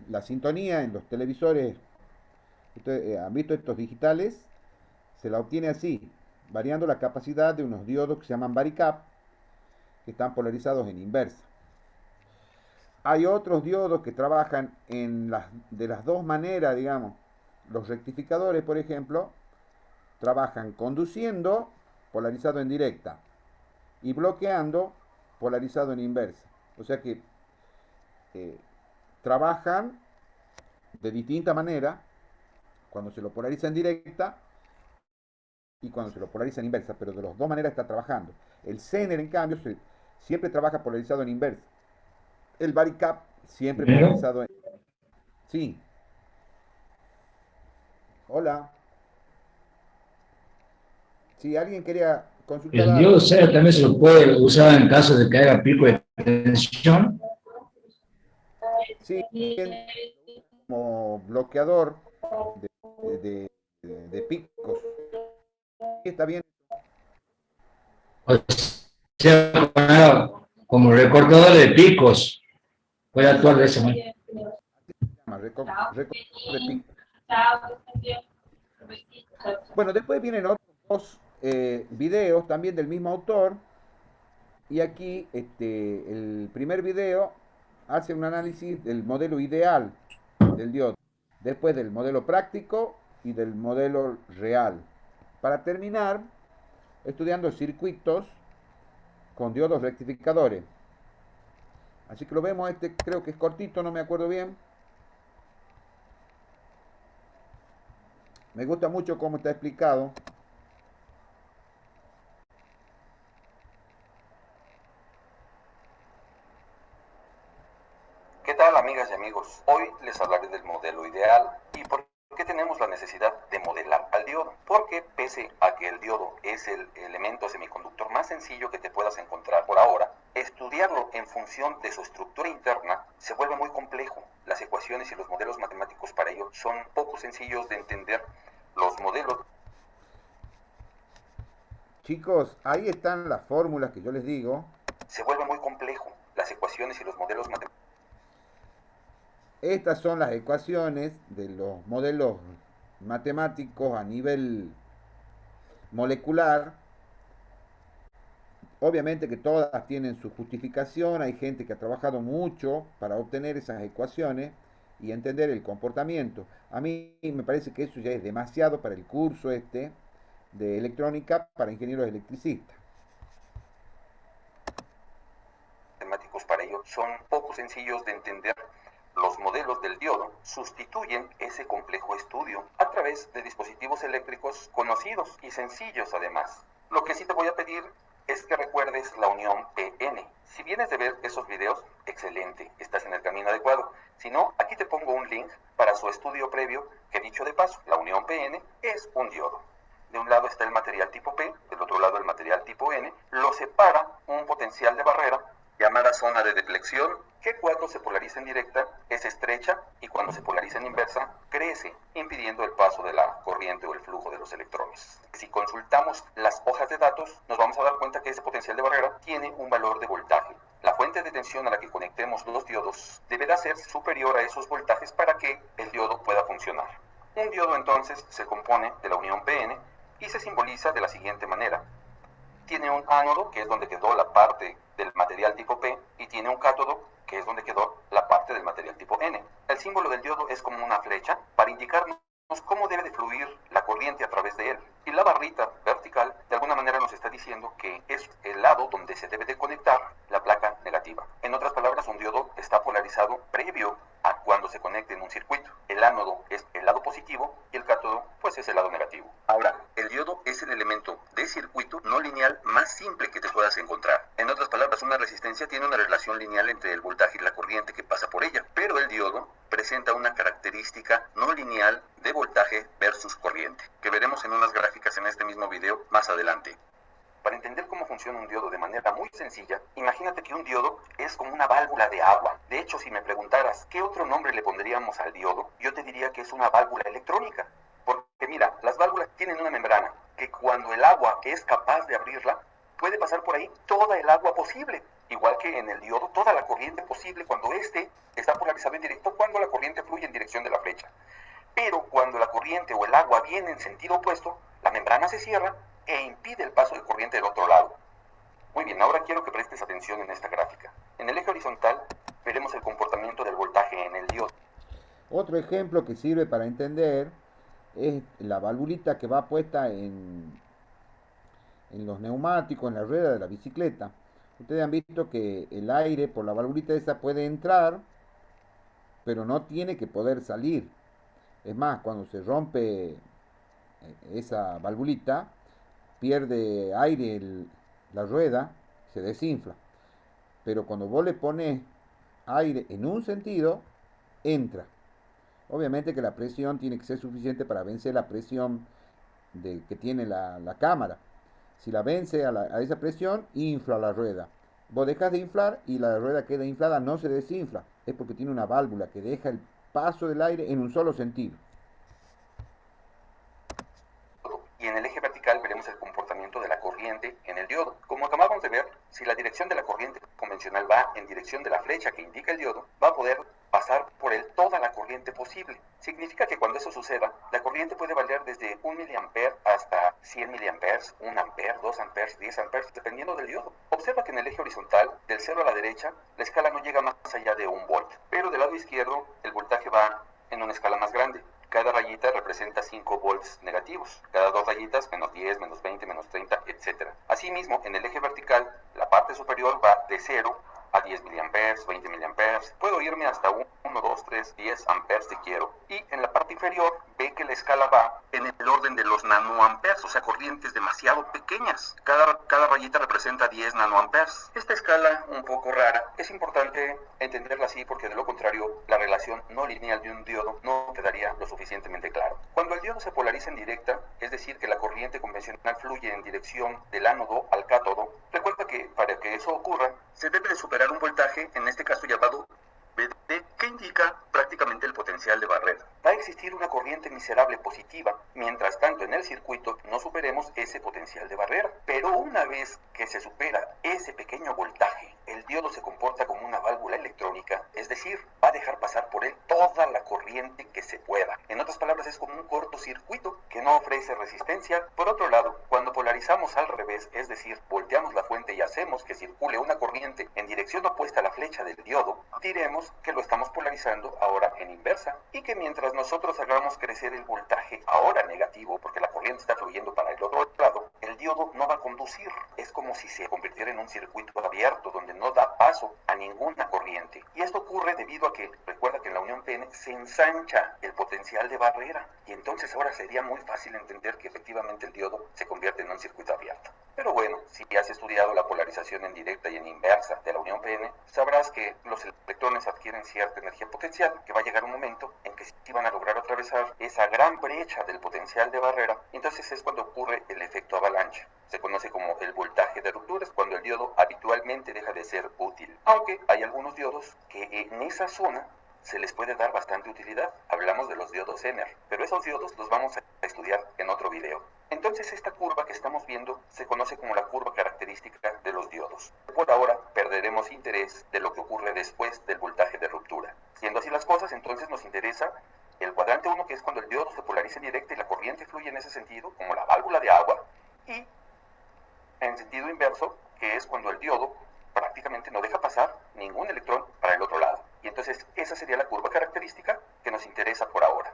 la sintonía en los televisores, ustedes han visto estos digitales, se la obtiene así, variando la capacidad de unos diodos que se llaman varicap, que están polarizados en inversa. Hay otros diodos que trabajan de las dos maneras, digamos. Los rectificadores, por ejemplo, trabajan conduciendo, polarizado en directa, y bloqueando, polarizado en inversa. O sea que eh, trabajan de distinta manera cuando se lo polariza en directa y cuando se lo polariza en inversa, pero de las dos maneras está trabajando. El Zener, en cambio, siempre trabaja polarizado en inversa. El varicap siempre polarizado en... Sí. Hola. Si alguien quería consultar El algo. diodo cero también se lo puede usar en caso de que haya pico de tensión. Sí, como bloqueador de picos. Sí, está bien. O sea, como recortador de picos. Puede actuar de esa manera. Recortador de picos. Bueno, después vienen otros dos videos también del mismo autor. Y aquí el primer video hace un análisis del modelo ideal del diodo, después del modelo práctico y del modelo real. Para terminar, estudiando circuitos con diodos rectificadores. Así que lo vemos, creo que es cortito, no me acuerdo bien. Me gusta mucho cómo está explicado. ¿Qué tal, amigas y amigos? Hoy les hablaré del modelo ideal y por qué tenemos la necesidad de modelar al diodo. Porque pese a que el diodo es el elemento semiconductor más sencillo que te puedas encontrar por ahora, estudiarlo en función de su estructura interna se vuelve muy complejo. Las ecuaciones y los modelos matemáticos para ello son poco sencillos de entender. Los modelos... Chicos, ahí están las fórmulas que yo les digo. Se vuelve muy complejo. Las ecuaciones y los modelos matemáticos... Estas son las ecuaciones de los modelos matemáticos a nivel molecular. Obviamente que todas tienen su justificación, hay gente que ha trabajado mucho para obtener esas ecuaciones y entender el comportamiento. A mí me parece que eso ya es demasiado para el curso de electrónica para ingenieros electricistas. Matemáticos para ello son poco sencillos de entender. Los modelos del diodo sustituyen ese complejo estudio a través de dispositivos eléctricos conocidos y sencillos además. Lo que sí te voy a pedir es que recuerdes la unión PN. Si vienes de ver esos videos, excelente, estás en el camino adecuado. Si no, aquí te pongo un link para su estudio previo que, dicho de paso, la unión PN es un diodo. De un lado está el material tipo P, del otro lado el material tipo N. Lo separa un potencial de barrera llamada zona de deflexión, que cuando se polariza en directa es estrecha y cuando se polariza en inversa crece, impidiendo el paso de la corriente o el flujo de los electrones. Si consultamos las hojas de datos, nos vamos a dar cuenta que ese potencial de barrera tiene un valor de voltaje. La fuente de tensión a la que conectemos los diodos deberá ser superior a esos voltajes para que el diodo pueda funcionar. Un diodo entonces se compone de la unión PN y se simboliza de la siguiente manera. Tiene un ánodo, que es donde quedó la parte del material tipo P, y tiene un cátodo, que es donde quedó la parte del material tipo N. El símbolo del diodo es como una flecha para indicarnos cómo debe de fluir la corriente a través de él. Y la barrita vertical de alguna manera nos está diciendo que es el lado donde se debe de conectar la placa negativa. En otras palabras, un diodo está polarizado previo a cuando se conecte en un circuito. El ánodo es el lado positivo y el cátodo pues es el lado negativo. Ahora, el diodo es el elemento de circuito no lineal más simple que te puedas encontrar. En otras palabras, una resistencia tiene una relación lineal entre el voltaje y la corriente que pasa por ella, pero el diodo presenta una característica no lineal de voltaje versus corriente, que veremos en unas gráficas en este mismo video más adelante. Para entender cómo funciona un diodo de manera muy sencilla, imagínate que un diodo es como una válvula de agua. De hecho, si me preguntaras qué otro nombre le pondríamos al diodo, yo te diría que es una válvula electrónica. Porque mira, las válvulas tienen una membrana que cuando el agua es capaz de abrirla, puede pasar por ahí toda el agua posible. Igual que en el diodo, toda la corriente posible cuando éste está polarizado en directo, cuando la corriente fluye en dirección de la flecha. Pero cuando la corriente o el agua viene en sentido opuesto, la membrana se cierra e impide el paso de corriente del otro lado. Muy bien, ahora quiero que prestes atención en esta gráfica. En el eje horizontal veremos el comportamiento del voltaje en el diodo. Otro ejemplo que sirve para entender es la valvulita que va puesta en los neumáticos, en la rueda de la bicicleta. Ustedes han visto que el aire por la valvulita esa puede entrar, pero no tiene que poder salir. Es más, cuando se rompe esa valvulita, pierde aire la rueda, se desinfla. Pero cuando vos le pones aire en un sentido, entra. Obviamente que la presión tiene que ser suficiente para vencer la presión que tiene la cámara. Si la vence a esa presión, infla la rueda. Vos dejas de inflar y la rueda queda inflada, no se desinfla. Es porque tiene una válvula que deja el paso del aire en un solo sentido. Y en el eje vertical veremos el comportamiento de la corriente en el diodo. Como acabamos de ver, si la dirección de la corriente convencional va en dirección de la flecha que indica el diodo, va a poder pasar por él toda la corriente posible. Significa que cuando eso suceda, la corriente puede valer desde 1 miliampere hasta 100 miliamperes, 1 ampere, 2 amperes, 10 amperes, dependiendo del diodo. Observa que en el eje horizontal, del 0 a la derecha, la escala no llega más allá de 1 volt. Pero del lado izquierdo, el voltaje va en una escala más grande. Cada rayita representa 5 volts negativos. Cada 2 rayitas, menos 10, menos 20, menos 30, etc. Asimismo, en el eje vertical, la parte superior va de 0 a 10 miliamperes, 20 miliamperes. Puedo irme hasta 1, 2, 3, 10 amperes si quiero. Y en la parte inferior, ve que la escala va en el orden de los nanoamperes, o sea, corrientes demasiado pequeñas. Cada rayita representa 10 nanoamperes. Esta escala, un poco rara, es importante entenderla así porque de lo contrario, la relación no lineal de un diodo no quedaría lo suficientemente claro. Cuando el diodo se polariza en directa, es decir, que la corriente convencional fluye en dirección del ánodo al cátodo, recuerda que para que eso ocurra, se debe de superar un voltaje, en este caso llamado VD, que indica prácticamente el potencial de barrera. Va a existir una corriente miserable positiva, mientras tanto en el circuito no superemos ese potencial de barrera. Pero una vez que se supera ese pequeño voltaje, el diodo se comporta como una válvula electrónica, es decir, va a dejar pasar por él toda la corriente que se pueda. En otras palabras, es como un cortocircuito que no ofrece resistencia. Por otro lado, cuando polarizamos al revés, es decir, volteamos la fuente y hacemos que circule una corriente en dirección opuesta a la flecha del diodo, diremos que lo estamos polarizando ahora en inversa y que mientras nosotros hagamos crecer el voltaje ahora negativo, porque la corriente está fluyendo para el otro lado, el diodo no va a conducir. Es como si se convirtiera en un circuito abierto donde no da paso a ninguna corriente. Y esto ocurre debido a que, recuerda que en la unión PN se ensancha el potencial de barrera y entonces ahora sería muy fácil entender que efectivamente el diodo se convierte en un circuito abierto. Pero bueno, si has estudiado la polarización en directa y en inversa de la unión PN, sabrás que los electrones adquieren cierta energía potencial, que va a llegar un momento en que sí van a lograr atravesar esa gran brecha del potencial de barrera, y entonces es cuando ocurre el efecto avalancha. Se conoce como el voltaje de ruptura, es cuando el diodo habitualmente deja de ser útil. Aunque hay algunos diodos que en esa zona se les puede dar bastante utilidad. Hablamos de los diodos Zener, pero esos diodos los vamos a estudiar en otro video. Entonces esta curva que estamos viendo se conoce como la curva característica de los diodos. Por ahora perderemos interés de lo que ocurre después del voltaje de ruptura. Siendo así las cosas, entonces nos interesa el cuadrante 1, que es cuando el diodo se polariza en directa y la corriente fluye en ese sentido, como la válvula de agua, y en sentido inverso, que es cuando el diodo prácticamente no deja pasar ningún electrón para el otro lado. Y entonces esa sería la curva característica que nos interesa por ahora.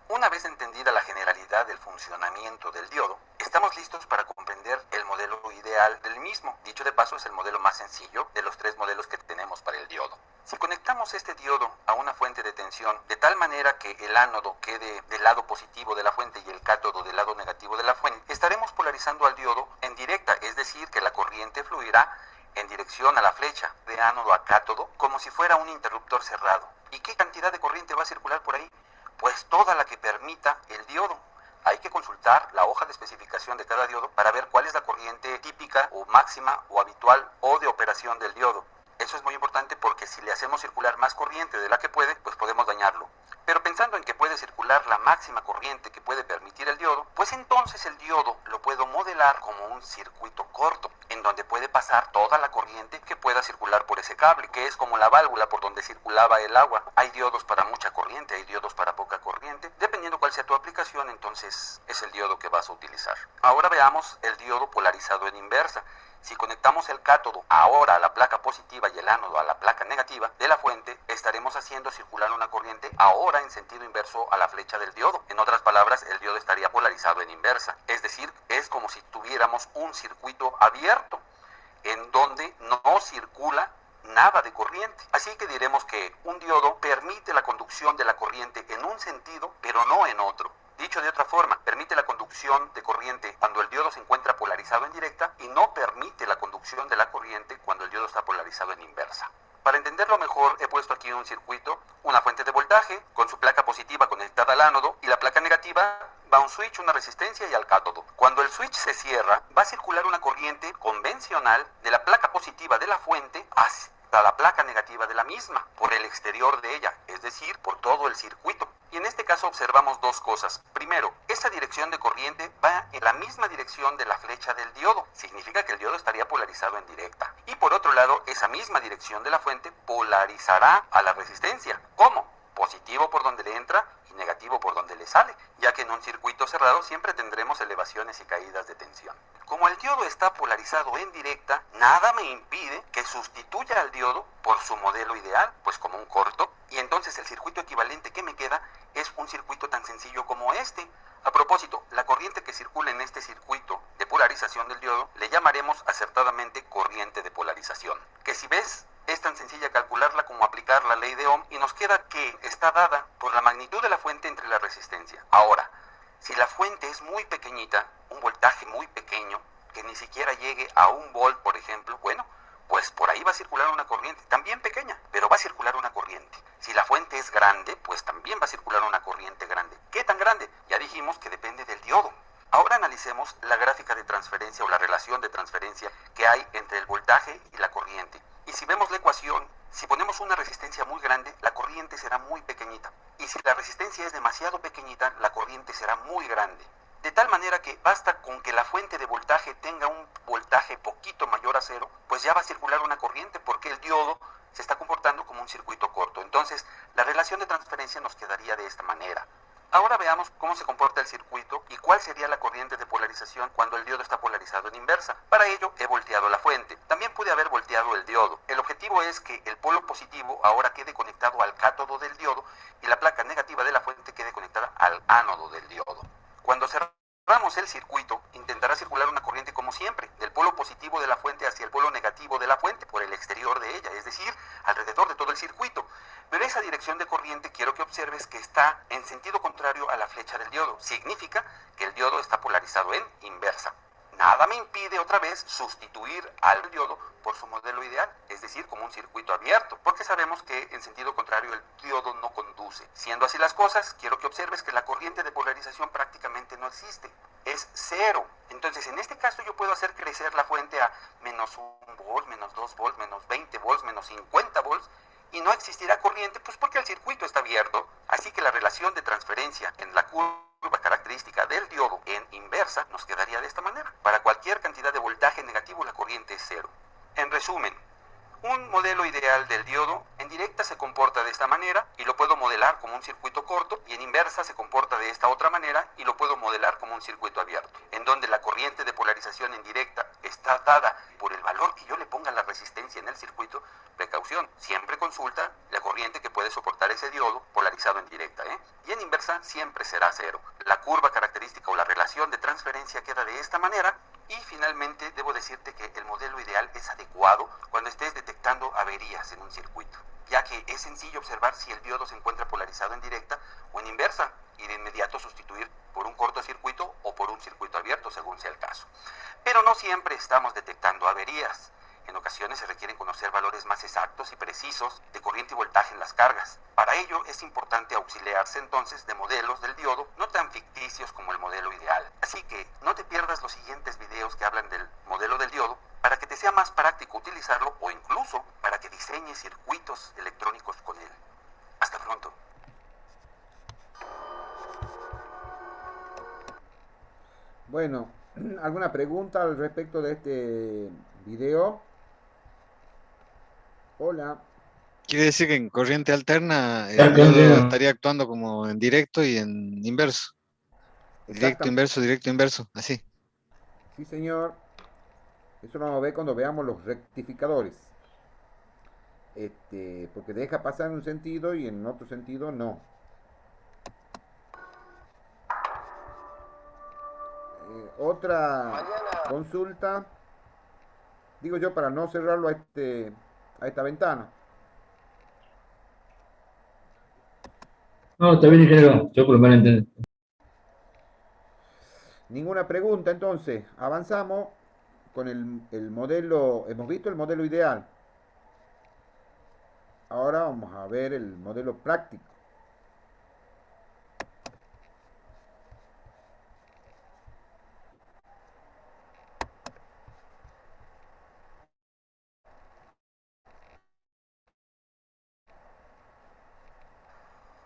Una vez entendida la generalidad del funcionamiento del diodo, estamos listos para comprender el modelo ideal del mismo. Dicho de paso, es el modelo más sencillo de los 3 modelos que tenemos para el diodo. Si conectamos este diodo a una fuente de tensión de tal manera que el ánodo quede del lado positivo de la fuente y el cátodo del lado negativo de la fuente, estaremos polarizando al diodo en directa, es decir, que la corriente fluirá en dirección a la flecha de ánodo a cátodo como si fuera un interruptor cerrado. ¿Y qué cantidad de corriente va a circular por ahí? Pues toda la que permita el diodo. hay que consultar la hoja de especificación de cada diodo para ver cuál es la corriente típica o máxima o habitual o de operación del diodo. Eso es muy importante porque si le hacemos circular más corriente de la que puede, pues podemos dañarlo. Pero pensando en que puede circular la máxima corriente que puede permitir el diodo, pues entonces el diodo lo puedo modelar como un circuito corto, en donde puede pasar toda la corriente que pueda circular por ese cable, que es como la válvula por donde circulaba el agua. Hay diodos para mucha corriente, hay diodos para poca corriente. Dependiendo cuál sea tu aplicación, entonces es el diodo que vas a utilizar. Ahora veamos el diodo polarizado en inversa. Si conectamos el cátodo ahora a la placa positiva y el ánodo a la placa negativa de la fuente, estaremos haciendo circular una corriente ahora en sentido inverso a la flecha del diodo. En otras palabras, el diodo estaría polarizado en inversa. Es decir, es como si tuviéramos un circuito abierto en donde no circula nada de corriente. Así que diremos que un diodo permite la conducción de la corriente en un sentido, pero no en otro. Dicho de otra forma, permite la conducción de corriente cuando el diodo se encuentra polarizado en directa y no permite la conducción de la corriente cuando el diodo está polarizado en inversa. Para entenderlo mejor, he puesto aquí un circuito, una fuente de voltaje con su placa positiva conectada al ánodo y la placa negativa va un switch, una resistencia y al cátodo. Cuando el switch se cierra, va a circular una corriente convencional de la placa positiva de la fuente hasta la placa negativa de la misma, por el exterior de ella, es decir, por todo el circuito. Y en este caso observamos dos cosas. Primero, esa dirección de corriente va en la misma dirección de la flecha del diodo. Significa que el diodo estaría polarizado en directa. Y por otro lado, esa misma dirección de la fuente polarizará a la resistencia. ¿Cómo? Positivo por donde le entra y negativo por donde le sale, ya que en un circuito cerrado siempre tendremos elevaciones y caídas de tensión. Como el diodo está polarizado en directa, nada me impide que sustituya al diodo por su modelo ideal, pues como un corto, y entonces el circuito equivalente que me queda es un circuito tan sencillo como este. A propósito, la corriente que circula en este circuito de polarización del diodo le llamaremos acertadamente corriente de polarización, que si ves es tan sencilla calcularla como aplicar la ley de Ohm y nos queda que está dada por la magnitud de la fuente entre la resistencia. Ahora, si la fuente es muy pequeñita, un voltaje muy pequeño, que ni siquiera llegue a 1 volt, por ejemplo, bueno, pues por ahí va a circular una corriente, también pequeña, pero va a circular una corriente. Si la fuente es grande, pues también va a circular una corriente grande. ¿Qué tan grande? Ya dijimos que depende del diodo. Ahora analicemos la gráfica de transferencia o la relación de transferencia que hay entre el voltaje y la corriente. Y si vemos la ecuación, si ponemos una resistencia muy grande, la corriente será muy pequeñita. Y si la resistencia es demasiado pequeñita, la corriente será muy grande. De tal manera que basta con que la fuente de voltaje tenga un voltaje poquito mayor a 0, pues ya va a circular una corriente porque el diodo se está comportando como un circuito corto. Entonces, la relación de transferencia nos quedaría de esta manera. Ahora veamos cómo se comporta el circuito y cuál sería la corriente de polarización cuando el diodo está polarizado en inversa. Para ello he volteado la fuente. También pude haber volteado el diodo. El objetivo es que el polo positivo ahora quede conectado al cátodo del diodo y la placa negativa de la fuente quede conectada al ánodo del diodo. Cuando cerramos el circuito, intentará circular una corriente como siempre, del polo positivo de la fuente hacia el polo negativo de la fuente, por el exterior de ella, es decir, alrededor de todo el circuito. Pero esa dirección de corriente quiero que observes que está en sentido contrario a la flecha del diodo. Significa que el diodo está polarizado en inversa. Nada me impide otra vez sustituir al diodo por su modelo ideal, es decir, como un circuito abierto, porque sabemos que en sentido contrario el diodo no conduce. Siendo así las cosas, quiero que observes que la corriente de polarización prácticamente no existe, es 0. Entonces, en este caso yo puedo hacer crecer la fuente a menos 1 volt, menos 2 volts, menos 20 volts, menos 50 volts, y no existirá corriente, pues porque el circuito está abierto. Así que la relación de transferencia en la curva característica del diodo en inversa nos quedaría de esta manera. Para cualquier cantidad de voltaje negativo la corriente es 0. En resumen, un modelo ideal del diodo en directa se comporta de esta manera y lo puedo modelar como un circuito corto, y en inversa se comporta de esta otra manera y lo puedo modelar como un circuito abierto, en donde la corriente de polarización en directa está dada por el valor que yo le ponga a la resistencia en el circuito. Precaución, siempre consulta la corriente que puede soportar ese diodo polarizado en directa, y en inversa siempre será 0. La curva característica o la relación de transferencia queda de esta manera. Y finalmente debo decirte que el modelo ideal es adecuado cuando estés detectando averías en un circuito, ya que es sencillo observar si el diodo se encuentra polarizado en directa o en inversa y de inmediato sustituir por un cortocircuito o por un circuito abierto según sea el caso. Pero no siempre estamos detectando averías. En ocasiones se requieren conocer valores más exactos y precisos de corriente y voltaje en las cargas. Para ello es importante auxiliarse entonces de modelos del diodo no tan ficticios como el modelo ideal. Así que no te pierdas los siguientes videos que hablan del modelo del diodo para que te sea más práctico utilizarlo o incluso para que diseñes circuitos electrónicos con él. Hasta pronto. Bueno, ¿alguna pregunta al respecto de este video? Hola. Quiere decir que en corriente alterna Ya el diodo entendido. estaría actuando como en directo y en inverso. Exactamente. Directo, inverso, así. Sí, señor. Eso lo vamos a ver cuando veamos los rectificadores. Porque deja pasar en un sentido y en otro sentido no. Otra consulta. Digo yo para no cerrarlo a esta ventana. No, está bien, ingeniero. Yo por lo menos entiendo. Ninguna pregunta, entonces. Avanzamos con el modelo. Hemos visto el modelo ideal. Ahora vamos a ver el modelo práctico.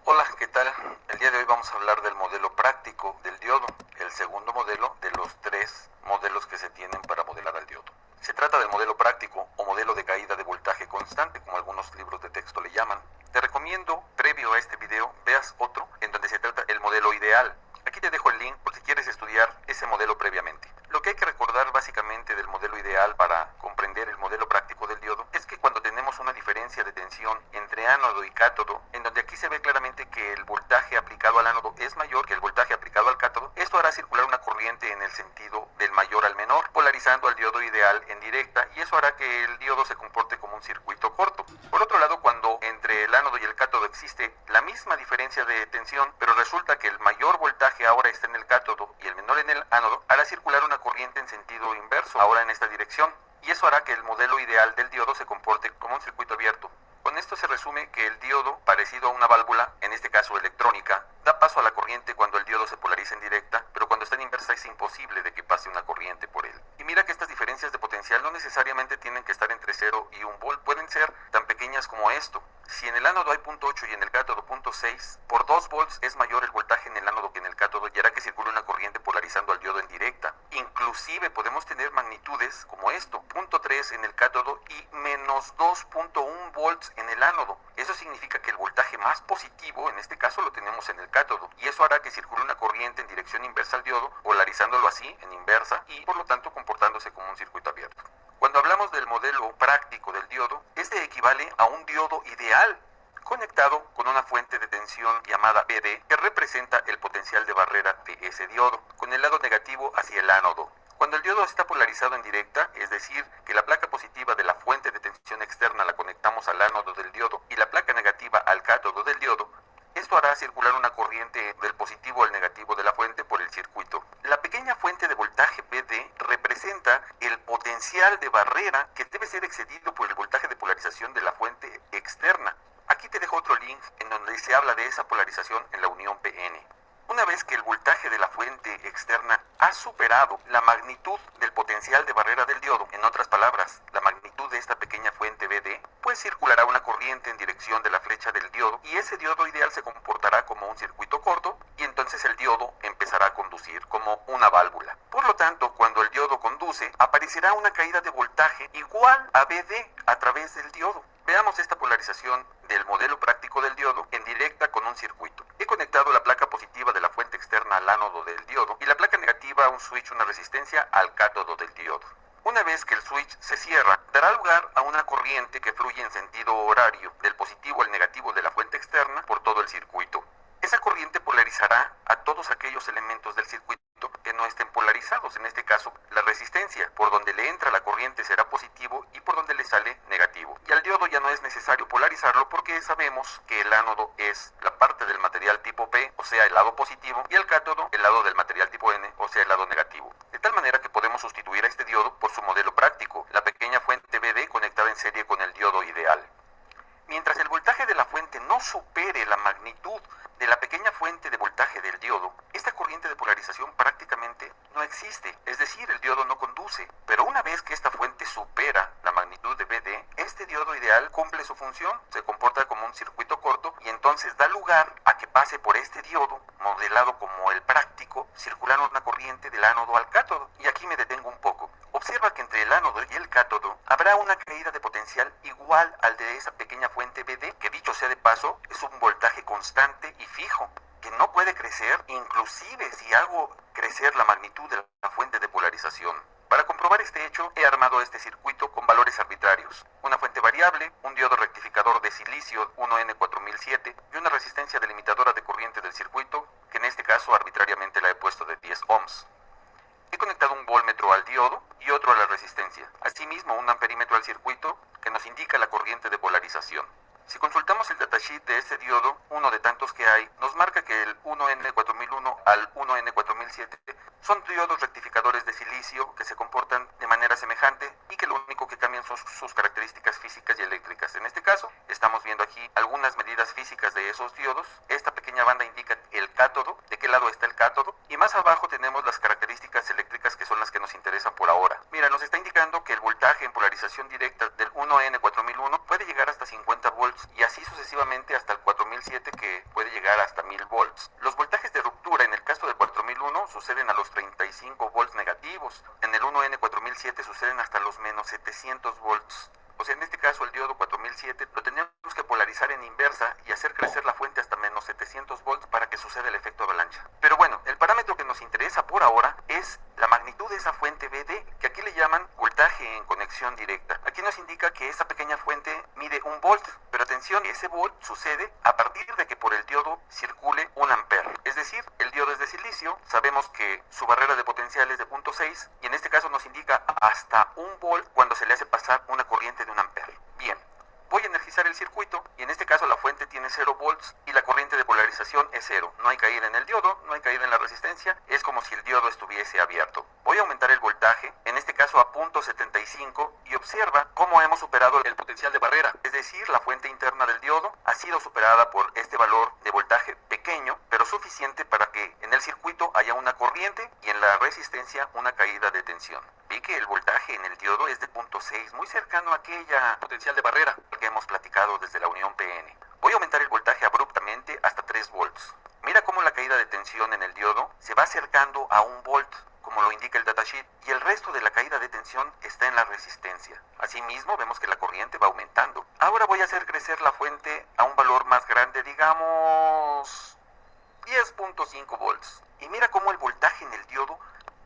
Hola, ¿qué tal? El día de hoy vamos a hablar del modelo práctico del diodo, el segundo modelo de los 3 modelos que se tienen para modelar al diodo. Se trata del modelo práctico o modelo de caída de voltaje constante, como algunos libros de texto le llaman. Te recomiendo, previo a este video, veas otro en donde se trata el modelo ideal. Aquí te dejo el link por si quieres estudiar ese modelo previamente. Lo que hay que recordar básicamente del modelo ideal para comprender el modelo práctico del diodo es que cuando tenemos una diferencia de tensión entre ánodo y cátodo, en donde aquí se ve claramente que el voltaje aplicado al ánodo es mayor que el voltaje aplicado al cátodo, esto hará circular una corriente en el sentido del mayor al menor, polarizando al diodo ideal en directa, y eso hará que el diodo se comporte como un circuito corto. Por otro lado, cuando entre el ánodo y el cátodo existe la misma diferencia de tensión, pero resulta que el mayor voltaje ahora está en el cátodo y el menor en el ánodo, hará circular una corriente en sentido inverso, ahora en esta dirección, y eso hará que el modelo ideal del diodo se comporte como un circuito abierto. Con esto se resume que el diodo, parecido a una válvula, en este caso electrónica, da paso a la corriente cuando el diodo se polariza en directa, pero cuando está en inversa es imposible de que pase una corriente por él. Y mira que estas diferencias de potencial no necesariamente tienen que estar entre 0 y 1 volt, pueden ser tan pequeñas como esto. Si en el ánodo hay 0.8 y en el cátodo 0.6, por 2 volts es mayor el voltaje en el ánodo que en el cátodo y hará que circule una corriente polarizando al diodo en directa. Inclusive podemos tener magnitudes como esto, 0.3 en el cátodo y menos 2.1 volts en el ánodo. Eso significa que el voltaje más positivo, en este caso, lo tenemos en el cátodo, y eso hará que circule una corriente en dirección inversa al diodo, polarizándolo así, en inversa, y por lo tanto comportándose como un circuito abierto. Cuando hablamos del modelo práctico del diodo, este equivale a un diodo ideal, conectado con una fuente de tensión llamada PD, que representa el potencial de barrera de ese diodo, con el lado negativo hacia el ánodo. Cuando el diodo está polarizado en directa, es decir, que la placa positiva de la fuente de tensión externa la conectamos al ánodo del diodo y la placa negativa al cátodo del diodo, esto hará circular una corriente del positivo al negativo de la fuente por el circuito. La pequeña fuente de voltaje PD representa el potencial de barrera que debe ser excedido por el voltaje de polarización de la fuente externa. Aquí te dejo otro link en donde se habla de esa polarización en la unión PN. Una vez que el voltaje de la fuente externa ha superado la magnitud del potencial de barrera del diodo, en otras palabras, la magnitud de esta pequeña fuente BD, pues circulará una corriente en dirección de la flecha del diodo y ese diodo ideal se comportará como un circuito corto y entonces el diodo empezará a conducir como una válvula. Por lo tanto, cuando el diodo conduce, aparecerá una caída de voltaje igual a BD a través del diodo. Veamos esta polarización del modelo práctico del diodo en directa con un circuito. He conectado la placa positiva de la fuente externa al ánodo del diodo y la placa negativa a un switch, una resistencia, al cátodo del diodo. Una vez que el switch se cierra, dará lugar a una corriente que fluye en sentido horario del positivo al negativo de la fuente externa por todo el circuito. Esa corriente polarizará a todos aquellos elementos del circuito que no estén polarizados, en este caso la resistencia, por donde le entra la corriente será positivo y por donde le sale negativo. Y al diodo ya no es necesario polarizarlo porque sabemos que el ánodo es la parte del material tipo P, o sea el lado positivo, y el cátodo el lado del material tipo N, o sea el lado negativo. De tal manera que podemos sustituir a este diodo por su modelo práctico, la pequeña fuente BD diodo no conduce, pero una vez que esta fuente supera la magnitud de BD, este diodo ideal cumple su función, se comporta como un circuito corto y entonces da lugar a que pase por este diodo, modelado como el práctico, circular una corriente del ánodo al cátodo. Y aquí me detengo un poco. Observa que entre el ánodo y el cátodo habrá una caída de potencial igual al de esa pequeña fuente BD, que dicho sea de paso, es un voltaje constante y fijo, que no puede crecer, inclusive si hago crecer la magnitud de la fuente de polarización. Para comprobar este hecho, he armado este circuito con valores arbitrarios. Una fuente variable, un diodo rectificador de silicio 1N4007 y una resistencia delimitadora de corriente del circuito, que en este caso arbitrariamente la he puesto de 10 ohms. He conectado un voltmetro al diodo y otro a la resistencia. Asimismo, un amperímetro al circuito que nos indica la corriente de polarización. Si consultamos el datasheet de este diodo, uno de tantos que hay, nos marca que el 1N4001 al 1N4007 son diodos rectificadores de silicio que se comportan de manera semejante y que lo único que cambian son sus características físicas y eléctricas. En este caso, estamos viendo aquí algunas medidas físicas de esos diodos. Esta pequeña banda indica el cátodo, de qué lado está el cátodo, y más abajo tenemos las características eléctricas que son las que nos interesan por ahora. Mira, nos está indicando que el voltaje en polarización directa del 1N4001 puede llegar hasta 50 volts y así sucesivamente hasta el 4007, que puede llegar hasta 1000 volts. Los voltajes de ruptura en el caso del 4001 suceden a los 35 volts negativos. En el 1N4007 suceden hasta los menos 700 volts. O sea, en este caso el diodo 4007 lo tenemos que polarizar en inversa y hacer crecer la fuente hasta menos 700 volts para que suceda el efecto avalancha. Pero bueno, el parámetro que nos interesa por ahora es la magnitud de esa fuente BD, que aquí le llaman voltaje en conexión directa. Aquí nos indica que esa pequeña fuente mide 1 volt, pero atención, ese volt sucede a partir de que por el diodo circule 1 ampere. Es decir, el diodo es de silicio, sabemos que su barrera de potencial es de 0.6 y en este caso nos indica hasta 1 volt cuando se le hace pasar una corriente de 1 ampere. Bien, voy a energizar el circuito y en este caso la fuente tiene 0 volts y la corriente de polarización es 0. No hay caída en el diodo, no hay caída en la resistencia, es como si el diodo estuviese abierto. Voy a aumentar el voltaje, en este caso a 0.75, y observa cómo hemos superado el potencial de barrera. Es decir, la fuente interna del diodo ha sido superada por este valor de voltaje pequeño, pero suficiente para que en el circuito haya una corriente y en la resistencia una caída de tensión. Vi que el voltaje en el diodo es de 0.6, muy cercano a aquella potencial de barrera que hemos platicado desde la unión PN. Voy a aumentar el voltaje abruptamente hasta 3 volts. Mira cómo la caída de tensión en el diodo se va acercando a 1 volt, como lo indica el datasheet, y el resto de la caída de tensión está en la resistencia. Asimismo, vemos que la corriente va aumentando. Ahora voy a hacer crecer la fuente a un valor más grande, digamos 10.5 volts. Y mira cómo el voltaje en el diodo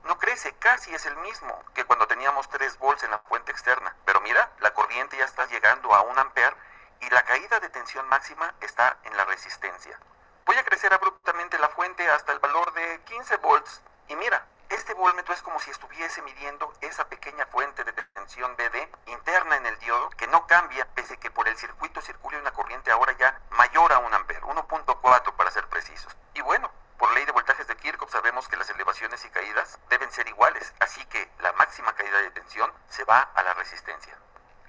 no crece, casi es el mismo que cuando teníamos 3 volts en la fuente externa. Pero mira, la corriente ya está llegando a 1 ampere y la caída de tensión máxima está en la resistencia. Voy a crecer abruptamente la fuente hasta el valor de 15 volts. Y mira, este voltmetro es como si estuviese midiendo esa pequeña fuente de tensión BD interna en el diodo que no cambia pese que por el circuito circule una corriente ahora ya mayor a 1 ampere, 1.4 para ser precisos. Y bueno, por ley de voltajes de Kirchhoff sabemos que las elevaciones y caídas deben ser iguales, así que la máxima caída de tensión se va a la resistencia.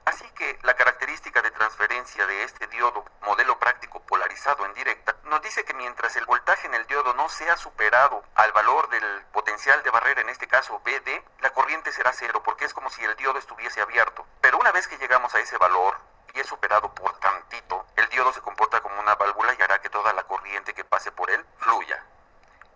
Así que la característica de transferencia de este diodo, modelo práctico polarizado en directa, nos dice que mientras el voltaje en el diodo no sea superado al valor del potencial de barrera, en este caso BD, la corriente será 0, porque es como si el diodo estuviese abierto. Pero una vez que llegamos a ese valor y es superado por tantito, el diodo se comporta como una válvula y hará que toda la corriente que pase por él fluya.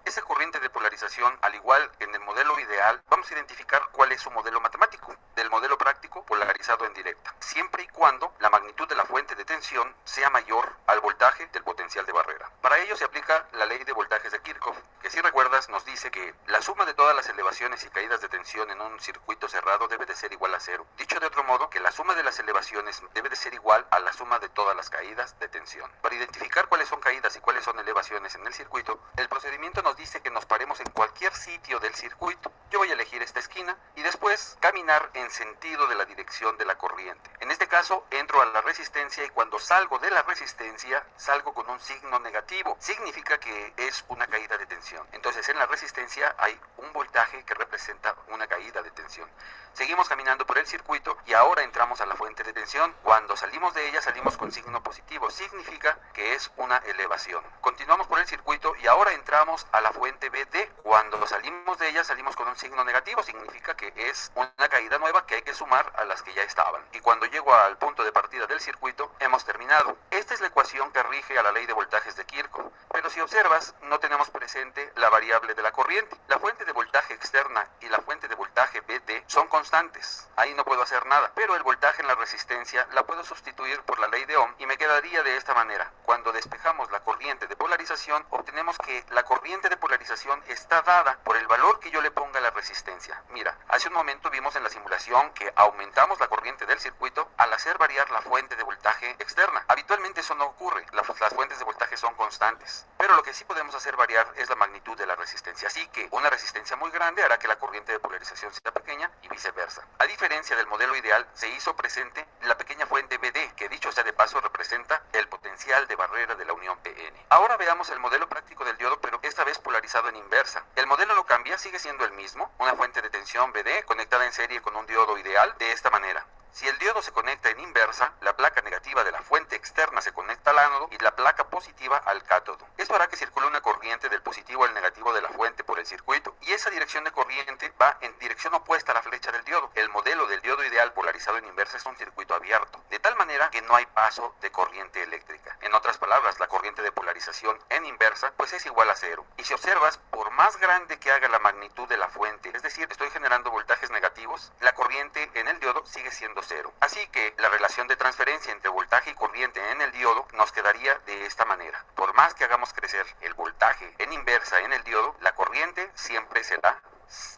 Esa corriente de polarización, al igual que en el modelo ideal, vamos a identificar cuál es su modelo matemático del modelo práctico polarizado en directa, siempre y cuando la magnitud de la fuente de tensión sea mayor al voltaje del potencial de barrera. Para ello se aplica la ley de voltajes de Kirchhoff, que si recuerdas nos dice que la suma de todas las elevaciones y caídas de tensión en un circuito cerrado debe de ser igual a 0. Dicho de otro modo, que la suma de las elevaciones debe de ser igual a la suma de todas las caídas de tensión. Para identificar cuáles son caídas y cuáles son elevaciones en el circuito, el procedimiento nos dice que nos paremos en cualquier sitio del circuito. Yo voy a elegir esta esquina y después caminar en sentido de la dirección de la corriente. En este caso, entro a la resistencia y cuando salgo de la resistencia, salgo con un signo negativo. Significa que es una caída de tensión. Entonces, en la resistencia hay un voltaje que representa una caída de tensión. Seguimos caminando por el circuito y ahora entramos a la fuente de tensión. Cuando salimos de ella, salimos con signo positivo. Significa que es una elevación. Continuamos por el circuito y ahora entramos a la fuente BD. Cuando salimos de ella, salimos con un signo negativo. Significa que es una caída nueva que hay que sumar a las que ya estaban. Y cuando llego al punto de partida del circuito, hemos terminado. Esta es la ecuación que rige a la ley de voltajes de Kirchhoff. Pero si observas, no tenemos presente la variable de la corriente. La fuente de voltaje externa y la fuente de voltaje BD son constantes. Ahí no puedo hacer nada. Pero el voltaje en la resistencia la puedo sustituir por la ley de Ohm y me quedaría de esta manera. Cuando despejamos la corriente de polarización, obtenemos que la corriente de polarización está dada por el valor que yo le ponga a la resistencia. Mira, hace un momento vimos en la simulación que aumentamos la corriente del circuito al hacer variar la fuente de voltaje externa. Habitualmente eso no ocurre. Las fuentes de voltaje son constantes. Pero lo que sí podemos hacer variar es la magnitud de la resistencia. Así que una resistencia muy grande hará que la corriente de polarización sea pequeña y viceversa. A diferencia del modelo ideal, se hizo presente la pequeña fuente BD, que dicho sea de paso representa el potencial de barrera de la unión PN. Ahora veamos el modelo práctico del diodo, pero esta vez polarizado en inversa. El modelo no cambia, sigue siendo el mismo, una fuente de tensión BD conectada en serie con un diodo ideal de esta manera. Si el diodo se conecta en inversa, la placa negativa de la fuente externa se conecta al ánodo y la placa positiva al cátodo. Esto hará que circule una corriente del positivo al negativo de la fuente por el circuito y esa dirección de corriente va en dirección opuesta a la flecha del diodo. El modelo del diodo ideal polarizado en inversa es un circuito abierto, de tal manera que no hay paso de corriente eléctrica. En otras palabras, la corriente de polarización en inversa pues es igual a cero. Y si observas, por más grande que haga la magnitud de la fuente, es decir, estoy generando voltajes negativos, la corriente en el diodo sigue siendo cero. Así que la relación de transferencia entre voltaje y corriente en el diodo nos quedaría de esta manera. Por más que hagamos crecer el voltaje en inversa en el diodo, la corriente siempre será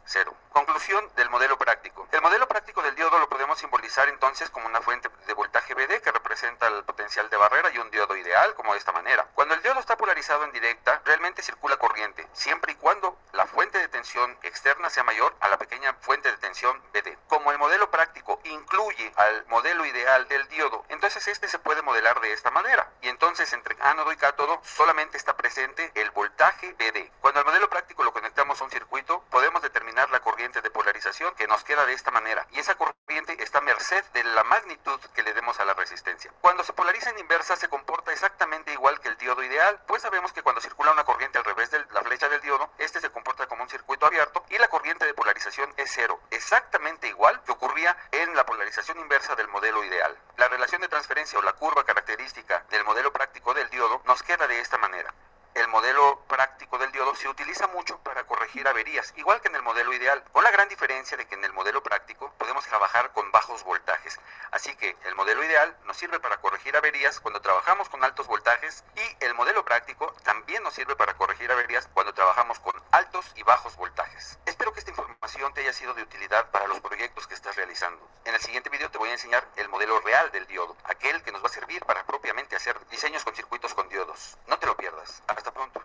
cero. Conclusión del modelo práctico. El modelo práctico del diodo lo podemos simbolizar entonces como una fuente de voltaje BD que representa el potencial de barrera y un diodo ideal como de esta manera. Cuando el diodo está polarizado en directa, realmente circula corriente, siempre y cuando la fuente de tensión externa sea mayor a la pequeña fuente de tensión BD. Como el modelo práctico incluye al modelo ideal del diodo, entonces este se puede modelar de esta manera. Y entonces entre ánodo y cátodo solamente está presente el voltaje BD. Cuando el modelo práctico lo conectamos a un circuito, podemos determinar la corriente de polarización que nos queda de esta manera. Y esa corriente está a merced de la magnitud que le demos a la resistencia. Cuando se polariza en inversa se comporta exactamente igual que el diodo ideal, pues sabemos que cuando circula una corriente al revés de la flecha del diodo, este se comporta como un circuito abierto y la corriente de polarización es cero. Exactamente igual que ocurría en la polarización inversa del modelo ideal. La relación de transferencia o la curva característica del modelo práctico del diodo nos queda de esta manera. El modelo práctico del diodo se utiliza mucho para corregir averías, igual que en el modelo ideal, con la gran diferencia de que en el modelo práctico podemos trabajar con bajos voltajes. Así que el modelo ideal nos sirve para corregir averías cuando trabajamos con altos voltajes y el modelo práctico también nos sirve para corregir averías cuando trabajamos con altos y bajos voltajes. Espero que esta información te haya sido de utilidad para los proyectos que estás realizando. En el siguiente video te voy a enseñar el modelo real del diodo, aquel que nos va a servir para propiamente hacer diseños con circuitos con diodos. No te lo pierdas. Hasta pronto.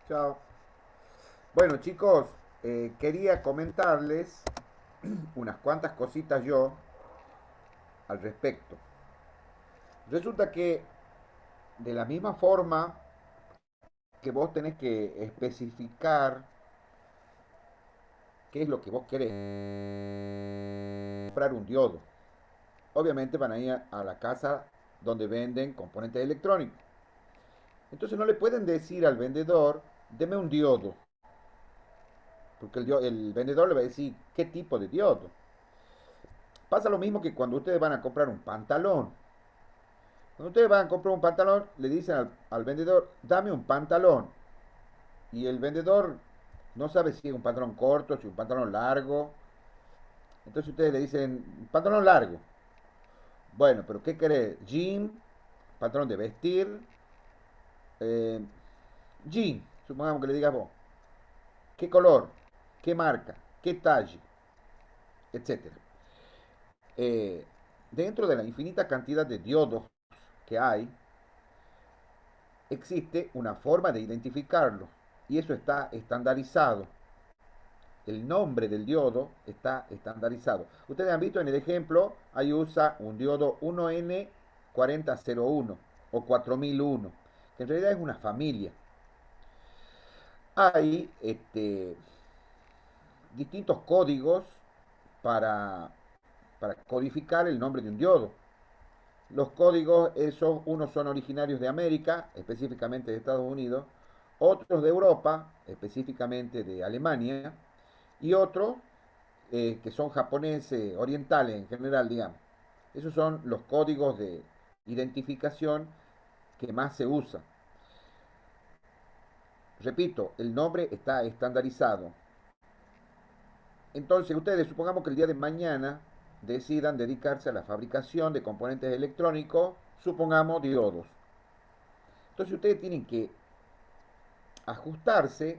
Chao. Bueno, chicos, quería comentarles unas cuantas cositas yo al respecto. Resulta que de la misma forma que vos tenés que especificar qué es lo que vos querés comprar un diodo. Obviamente van a ir a la casa donde venden componentes electrónicos. Entonces no le pueden decir al vendedor, deme un diodo. Porque el vendedor le va a decir, ¿qué tipo de diodo? Pasa lo mismo que cuando ustedes van a comprar un pantalón. Cuando ustedes van a comprar un pantalón, le dicen al vendedor, dame un pantalón. Y el vendedor no sabe si es un pantalón corto, si es un pantalón largo. Entonces ustedes le dicen, pantalón largo. Bueno, pero ¿qué querés? Jean, pantalón de vestir, jean, supongamos que le digas vos. ¿Qué color? ¿Qué marca? ¿Qué talla? Etcétera. Dentro de la infinita cantidad de diodos que hay, existe una forma de identificarlo y eso está estandarizado. el nombre del diodo está estandarizado. Ustedes han visto en el ejemplo, ahí usa un diodo 1N4001 o 4001, que en realidad es una familia. Hay distintos códigos para, para codificar el nombre de un diodo. Los códigos, esos, unos son originarios de América, específicamente de Estados Unidos, otros de Europa, específicamente de Alemania, y otros que son japoneses, orientales en general, digamos. Esos son los códigos de identificación que más se usan. Repito, el nombre está estandarizado. Entonces, ustedes supongamos que el día de mañana decidan dedicarse a la fabricación de componentes electrónicos, supongamos diodos. Entonces, ustedes tienen que ajustarse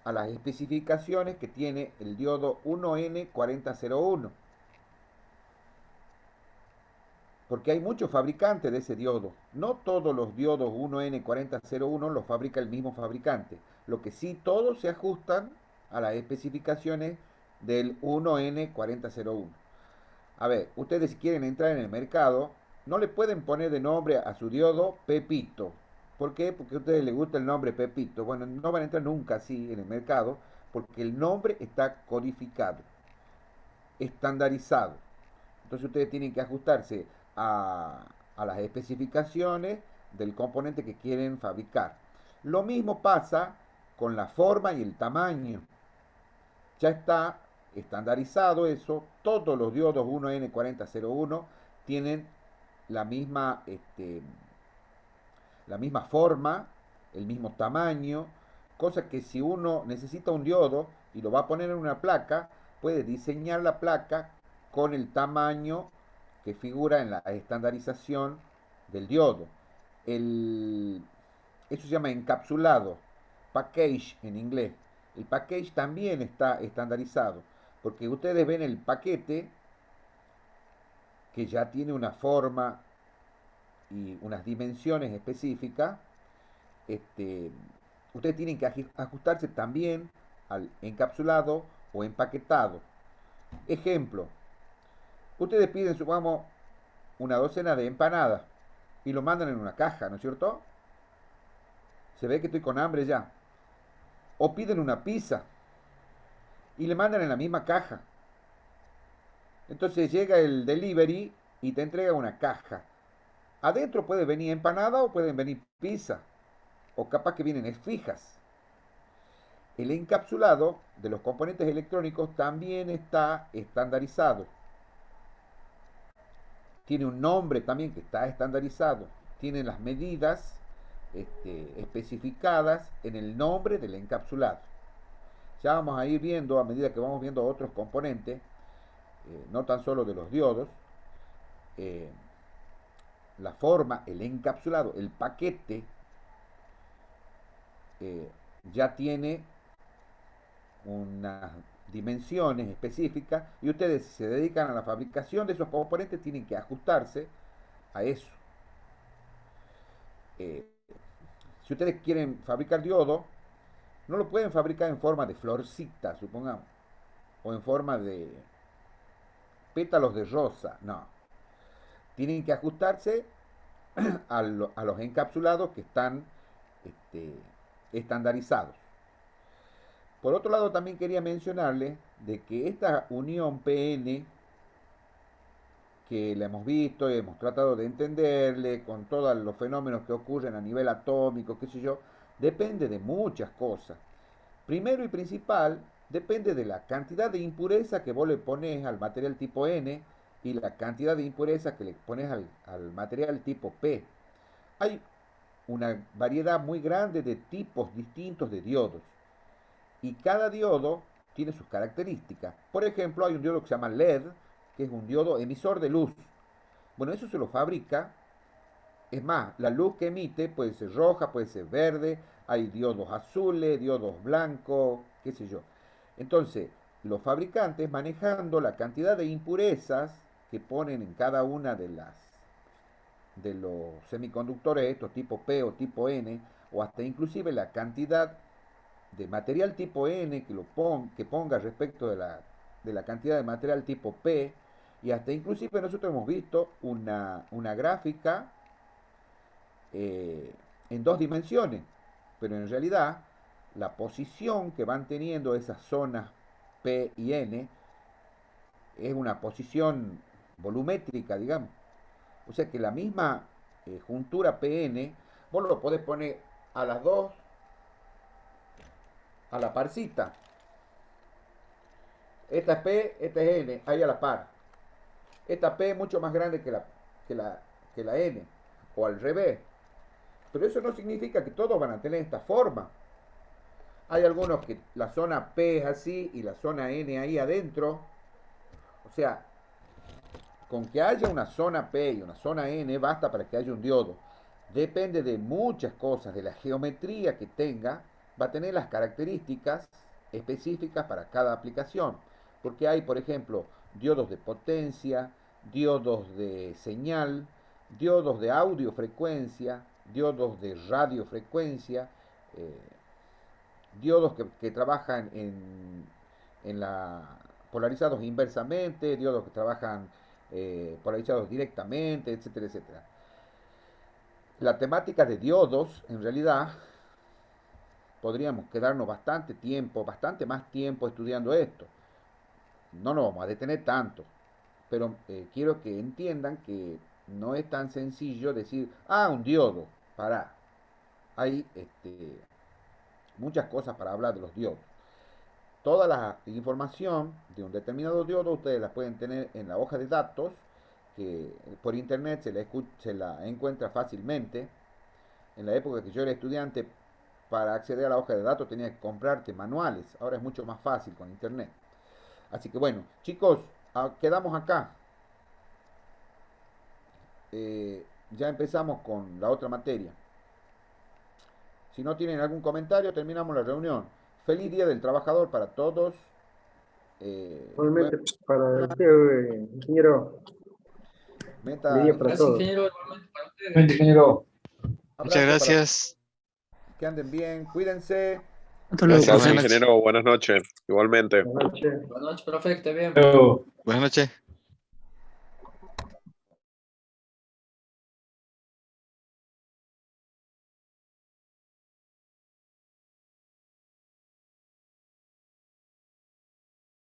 a las especificaciones que tiene el diodo 1N4001. Porque hay muchos fabricantes de ese diodo. No todos los diodos 1N4001 los fabrica el mismo fabricante. Lo que sí, todos se ajustan a las especificaciones del 1N4001. A ver, ustedes si quieren entrar en el mercado, no le pueden poner de nombre a su diodo Pepito. ¿Por qué? Porque a ustedes les gusta el nombre Pepito. Bueno, no van a entrar nunca así en el mercado, porque el nombre está codificado, estandarizado. Entonces ustedes tienen que ajustarse a las especificaciones del componente que quieren fabricar. Lo mismo pasa con la forma y el tamaño. Ya está estandarizado eso. Todos los diodos 1N4001 tienen la misma, la misma forma, el mismo tamaño, cosa que si uno necesita un diodo y lo va a poner en una placa, puede diseñar la placa con el tamaño que figura en la estandarización del diodo. Eso se llama encapsulado, package en inglés. El package también está estandarizado, porque ustedes ven el paquete que ya tiene una forma y unas dimensiones específicas. Ustedes tienen que ajustarse también al encapsulado o empaquetado. Ejemplo, ustedes piden, supongamos, una docena de empanadas y lo mandan en una caja, ¿no es cierto? Se ve que estoy con hambre ya. O piden una pizza y le mandan en la misma caja. Entonces llega el delivery y te entrega una caja. Adentro puede venir empanada o pueden venir pizza. O capaz que vienen fijas. El encapsulado de los componentes electrónicos también está estandarizado. Tiene un nombre también que está estandarizado. Tiene las medidas especificadas en el nombre del encapsulado. Ya vamos a ir viendo, a medida que vamos viendo otros componentes, no tan solo de los diodos, la forma, el encapsulado, el paquete, ya tiene unas dimensiones específicas y ustedes si se dedican a la fabricación de esos componentes tienen que ajustarse a eso. Si ustedes quieren fabricar diodo, no lo pueden fabricar en forma de florcita, supongamos, o en forma de pétalos de rosa, no. Tienen que ajustarse a los encapsulados que están estandarizados. Por otro lado, también quería mencionarles de que esta unión PN, que la hemos visto y hemos tratado de entenderle con todos los fenómenos que ocurren a nivel atómico, qué sé yo, depende de muchas cosas. Primero y principal, depende de la cantidad de impureza que vos le pones al material tipo N y la cantidad de impureza que le pones al material tipo P. Hay una variedad muy grande de tipos distintos de diodos y cada diodo tiene sus características. Por ejemplo, hay un diodo que se llama LED, que es un diodo emisor de luz. Bueno, eso se lo fabrica. Es más, la luz que emite puede ser roja, puede ser verde, hay diodos azules, diodos blancos, qué sé yo. Entonces, los fabricantes manejando la cantidad de impurezas que ponen en cada una de los semiconductores, estos tipo P o tipo N, o hasta inclusive la cantidad de material tipo N que ponga respecto de la cantidad de material tipo P, y hasta inclusive nosotros hemos visto una gráfica en 2 dimensiones, pero en realidad la posición que van teniendo esas zonas P y N es una posición volumétrica, digamos. O sea que la misma juntura PN, vos lo podés poner a las dos, a la parcita. Esta es P, esta es N, ahí a la par. Esta P es mucho más grande que la N, o al revés. Pero eso no significa que todos van a tener esta forma. Hay algunos que la zona P es así y la zona N ahí adentro. O sea, con que haya una zona P y una zona N basta para que haya un diodo. Depende de muchas cosas, de la geometría que tenga, va a tener las características específicas para cada aplicación. Porque hay, por ejemplo, diodos de potencia, diodos de señal, diodos de audiofrecuencia, diodos de radiofrecuencia, diodos que trabajan polarizados inversamente, diodos que trabajan polarizados directamente, etcétera, etcétera. La temática de diodos, en realidad, podríamos quedarnos bastante más tiempo estudiando esto. No nos vamos a detener tanto, pero quiero que entiendan que no es tan sencillo decir, un diodo, pará. Hay muchas cosas para hablar de los diodos. Toda la información de un determinado diodo ustedes la pueden tener en la hoja de datos, que por internet se la encuentra fácilmente. En la época que yo era estudiante, para acceder a la hoja de datos tenías que comprarte manuales. Ahora es mucho más fácil con internet. Así que bueno, chicos, quedamos acá. Ya empezamos con la otra materia. Si no tienen algún comentario, terminamos la reunión. Feliz Día del Trabajador para todos. Igualmente para usted, ingeniero. Feliz día para Gracias, todos. ingeniero. Igualmente para ustedes. Ingeniero. Muchas gracias. Que anden bien, cuídense. Hasta luego, Gracias, profe. Buenas noches. ingeniero. Buenas noches. Igualmente. Buenas noches. Buenas noches, profe, que esté bien. Buenas noches.